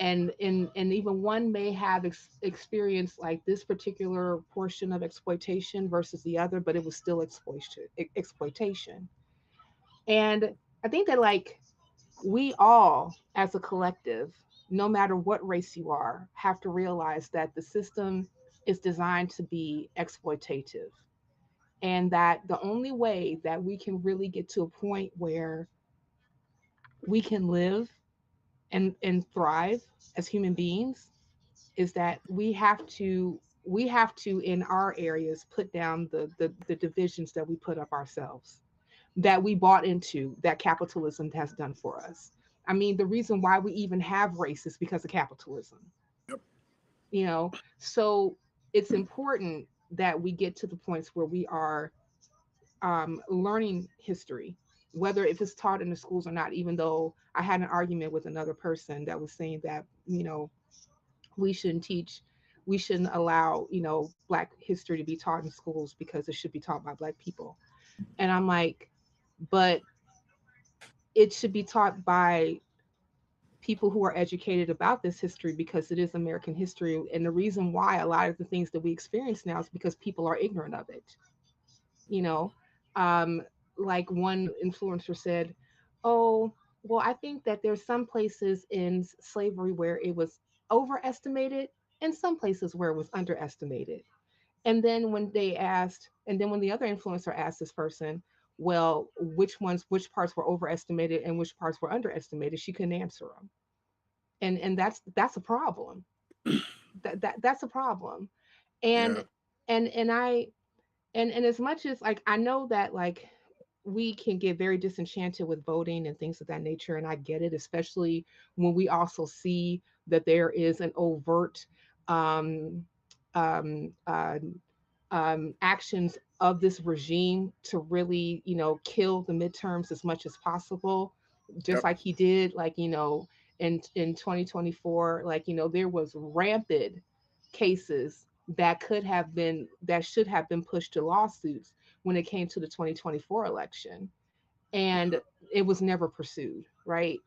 and even one may have experienced like this particular portion of exploitation versus the other, but it was still exploitation. And I think that, like, we all as a collective, no matter what race you are, have to realize that the system is designed to be exploitative, and that the only way that we can really get to a point where we can live and thrive as human beings is that we have to in our areas put down the divisions that we put up ourselves, that we bought into, that capitalism has done for us. I mean, the reason why we even have race is because of capitalism.
Yep.
So it's important that we get to the points where we are learning history, whether if it's taught in the schools or not. Even though I had an argument with another person that was saying that, we shouldn't teach, we shouldn't allow, black history to be taught in schools because it should be taught by black people. And I'm like, but it should be taught by people who are educated about this history because it is American history. And the reason why a lot of the things that we experience now is because people are ignorant of it. You know, um, like one influencer said, oh, well, I think that there's some places in slavery where it was overestimated and some places where it was underestimated. And then when the other influencer asked this person, well, which parts were overestimated and which parts were underestimated, she couldn't answer them. And that's a problem. That's a problem.
Yeah.
And and i and and as much as, like, I know that, like, we can get very disenchanted with voting and things of that nature, and I get it, especially when we also see that there is an overt um um uh, actions of this regime to really, kill the midterms as much as possible, just
Yep.
like he did, like, in 2024. Like, there was rampant cases that should have been pushed to lawsuits when it came to the 2024 election, and it was never pursued, right?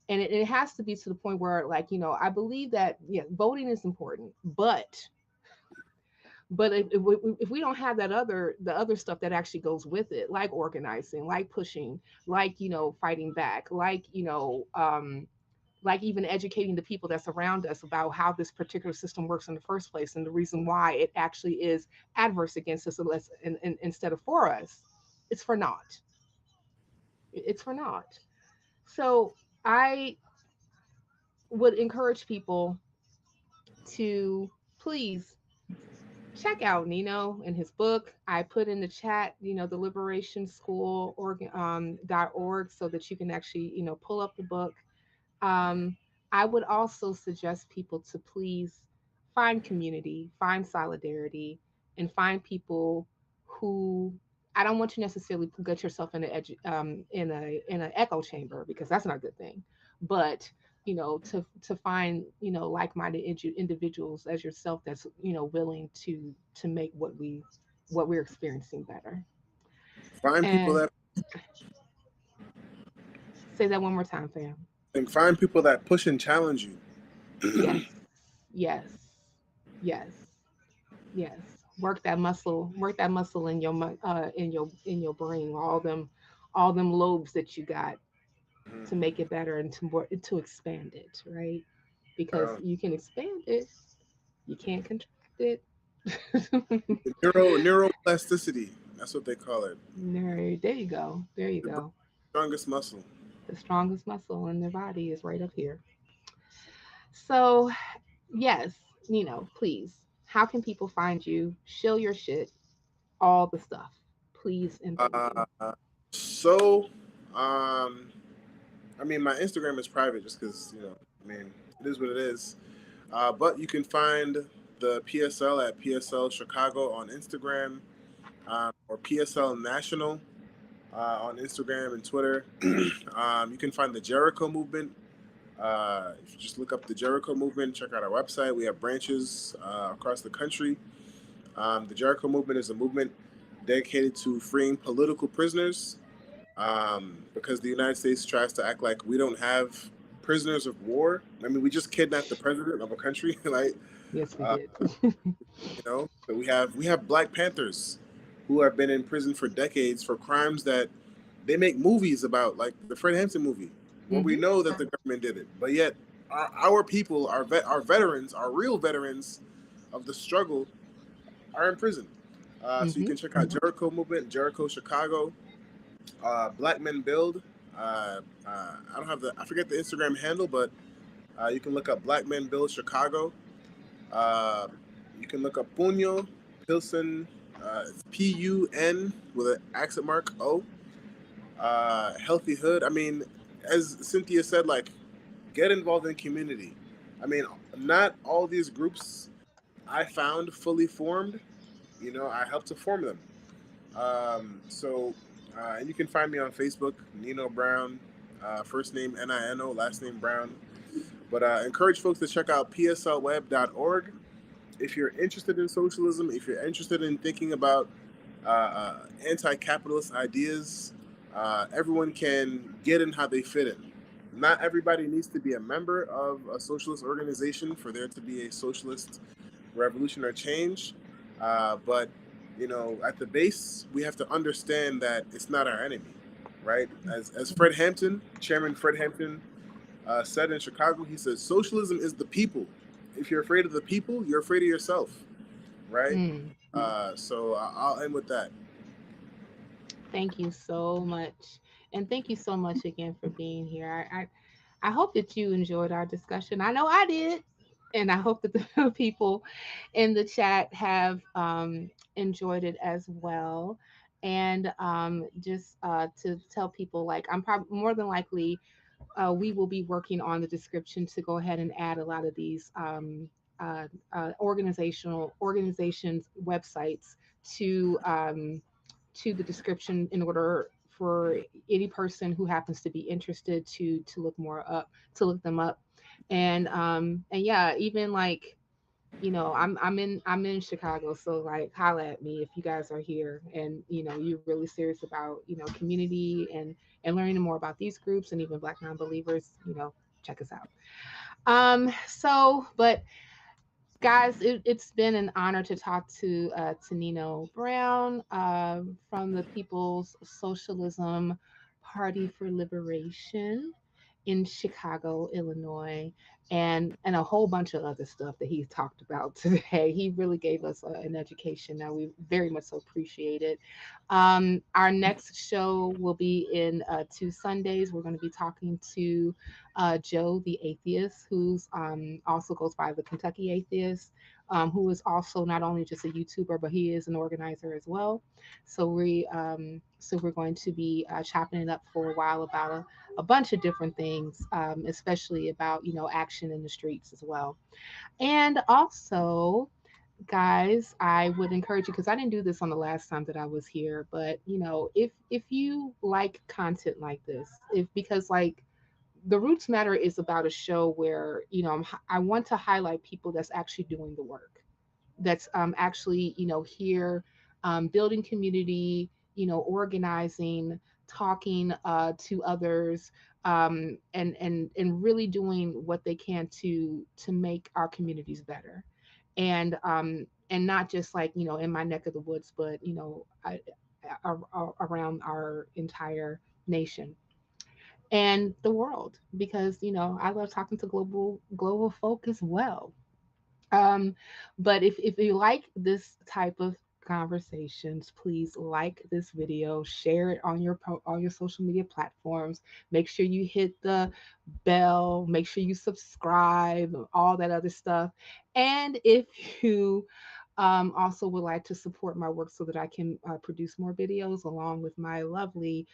And it has to be to the point where, like, I believe that, yeah, voting is important, but if we don't have the other stuff that actually goes with it, like organizing, like pushing, like, fighting back, like even educating the people that's around us about how this particular system works in the first place, and the reason why it actually is adverse against us, instead of for us, it's for naught. It's for naught. So I would encourage people to please check out Nino and his book. I put in the chat, the Liberation School .org, so that you can actually, pull up the book. Um, I would also suggest people to please find community, find solidarity, and find people who, I don't want you necessarily to get yourself in an echo chamber, because that's not a good thing, but to find like-minded individuals as yourself that's willing to make what we're experiencing better.
Find people
And
that
say that one more time, fam.
and find people that push and challenge you.
Yes, yes, yes, yes. Work that muscle in your in your brain, all them lobes that you got, to make it better and to expand it, right? Because
Uh,
you can expand it, you can't contract it.
neuroplasticity. That's what they call it.
There you go. There you
The brain's
go.
strongest muscle.
The strongest muscle in their body is right up here. So, yes, please, how can people find you? Shill your shit, all the stuff. Please and thank you.
Uh, so, um, I mean, my Instagram is private just because I mean, it is what it is. But you can find the PSL at PSL Chicago on Instagram, or PSL National on Instagram and Twitter. You can find the Jericho Movement. If you just look up the Jericho Movement, check out our website. We have branches across the country. The Jericho Movement is a movement dedicated to freeing political prisoners, because the United States tries to act like we don't have prisoners of war. I mean, we just kidnapped the president of a country, like,
Yes, we
uh,
did.
But we have Black Panthers who have been in prison for decades for crimes that they make movies about, like the Fred Hampton movie, where we
Hmm.
know that the government did it, but yet our people, our veterans, our real veterans of the struggle, are in prison. So you
Hmm.
can check out Jericho Movement, Jericho Chicago, Black Men Build. I don't have I forget the Instagram handle, but you can look up Black Men Build Chicago. Uh, you can look up Puño Pilsen. It's PUN with an accent mark O. Healthy Hood. I mean, as Cynthia said, like, get involved in community. I mean, not all these groups I found fully formed. I helped to form them. And you can find me on Facebook, Nino Brown, first name Nino, last name Brown. But encourage folks to check out pslweb.org if you're interested in socialism, if you're interested in thinking about anti-capitalist ideas. Everyone can get in how they fit in. Not everybody needs to be a member of a socialist organization for there to be a socialist revolution or change. But at the base, we have to understand that it's not our enemy, right? As Fred Hampton, Chairman Fred Hampton, said in Chicago, he said, "Socialism is the people. If you're afraid of the people, you're afraid of yourself," right?
Mm.
So I'll end with that.
Thank you so much. And thank you so much again for being here. I hope that you enjoyed our discussion. I know I did. And I hope that the people in the chat have enjoyed it as well. And just to tell people, like, I'm probably more than likely, we will be working on the description to go ahead and add a lot of these organizations websites to the description, in order for any person who happens to be interested to look them up. And yeah, even like, I'm in Chicago, so like holla at me if you guys are here and you're really serious about community and learning more about these groups and even Black non-believers. Check us out. But guys, it's been an honor to talk to Nino Brown, from the People's Socialism Party for Liberation in Chicago, Illinois. and a whole bunch of other stuff that he talked about today. He really gave us an education that we very much so appreciate it. Our next show will be in 2 Sundays. We're going to be talking to Joe the atheist, who's also goes by the Kentucky Atheist, who is also not only just a YouTuber, but he is an organizer as well. So we're going to be chopping it up for a while about a bunch of different things, especially about action in the streets as well. And also, guys, I would encourage you, because I didn't do this on the last time that I was here, but if you like content like this, if because like the Roots Matter is about a show where I want to highlight people that's actually doing the work, that's actually here, building community, organizing, talking to others, and really doing what they can to make our communities better, and not just like in my neck of the woods, but around our entire nation and the world, because I love talking to global folk as well. um, but if you like this type of conversations, please like this video, share it on your social media platforms. Make sure you hit the bell, make sure you subscribe, all that other stuff. And if you also would like to support my work so that I can produce more videos along with my lovely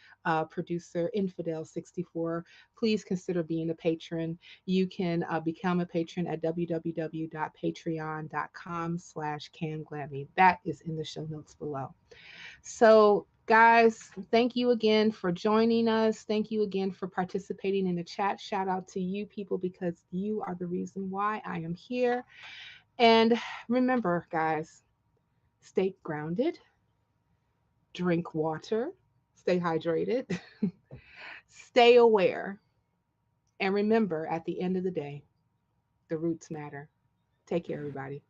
producer Infidel64, please consider being a patron. You can become a patron at www.patreon.com/CamGlammy. That is in the show notes below. So, guys, thank you again for joining us. Thank you again for participating in the chat. Shout out to you people, because you are the reason why I am here. And remember, guys, stay grounded, drink water, stay hydrated, stay aware, and remember, at the end of the day, the roots matter. Take care, everybody.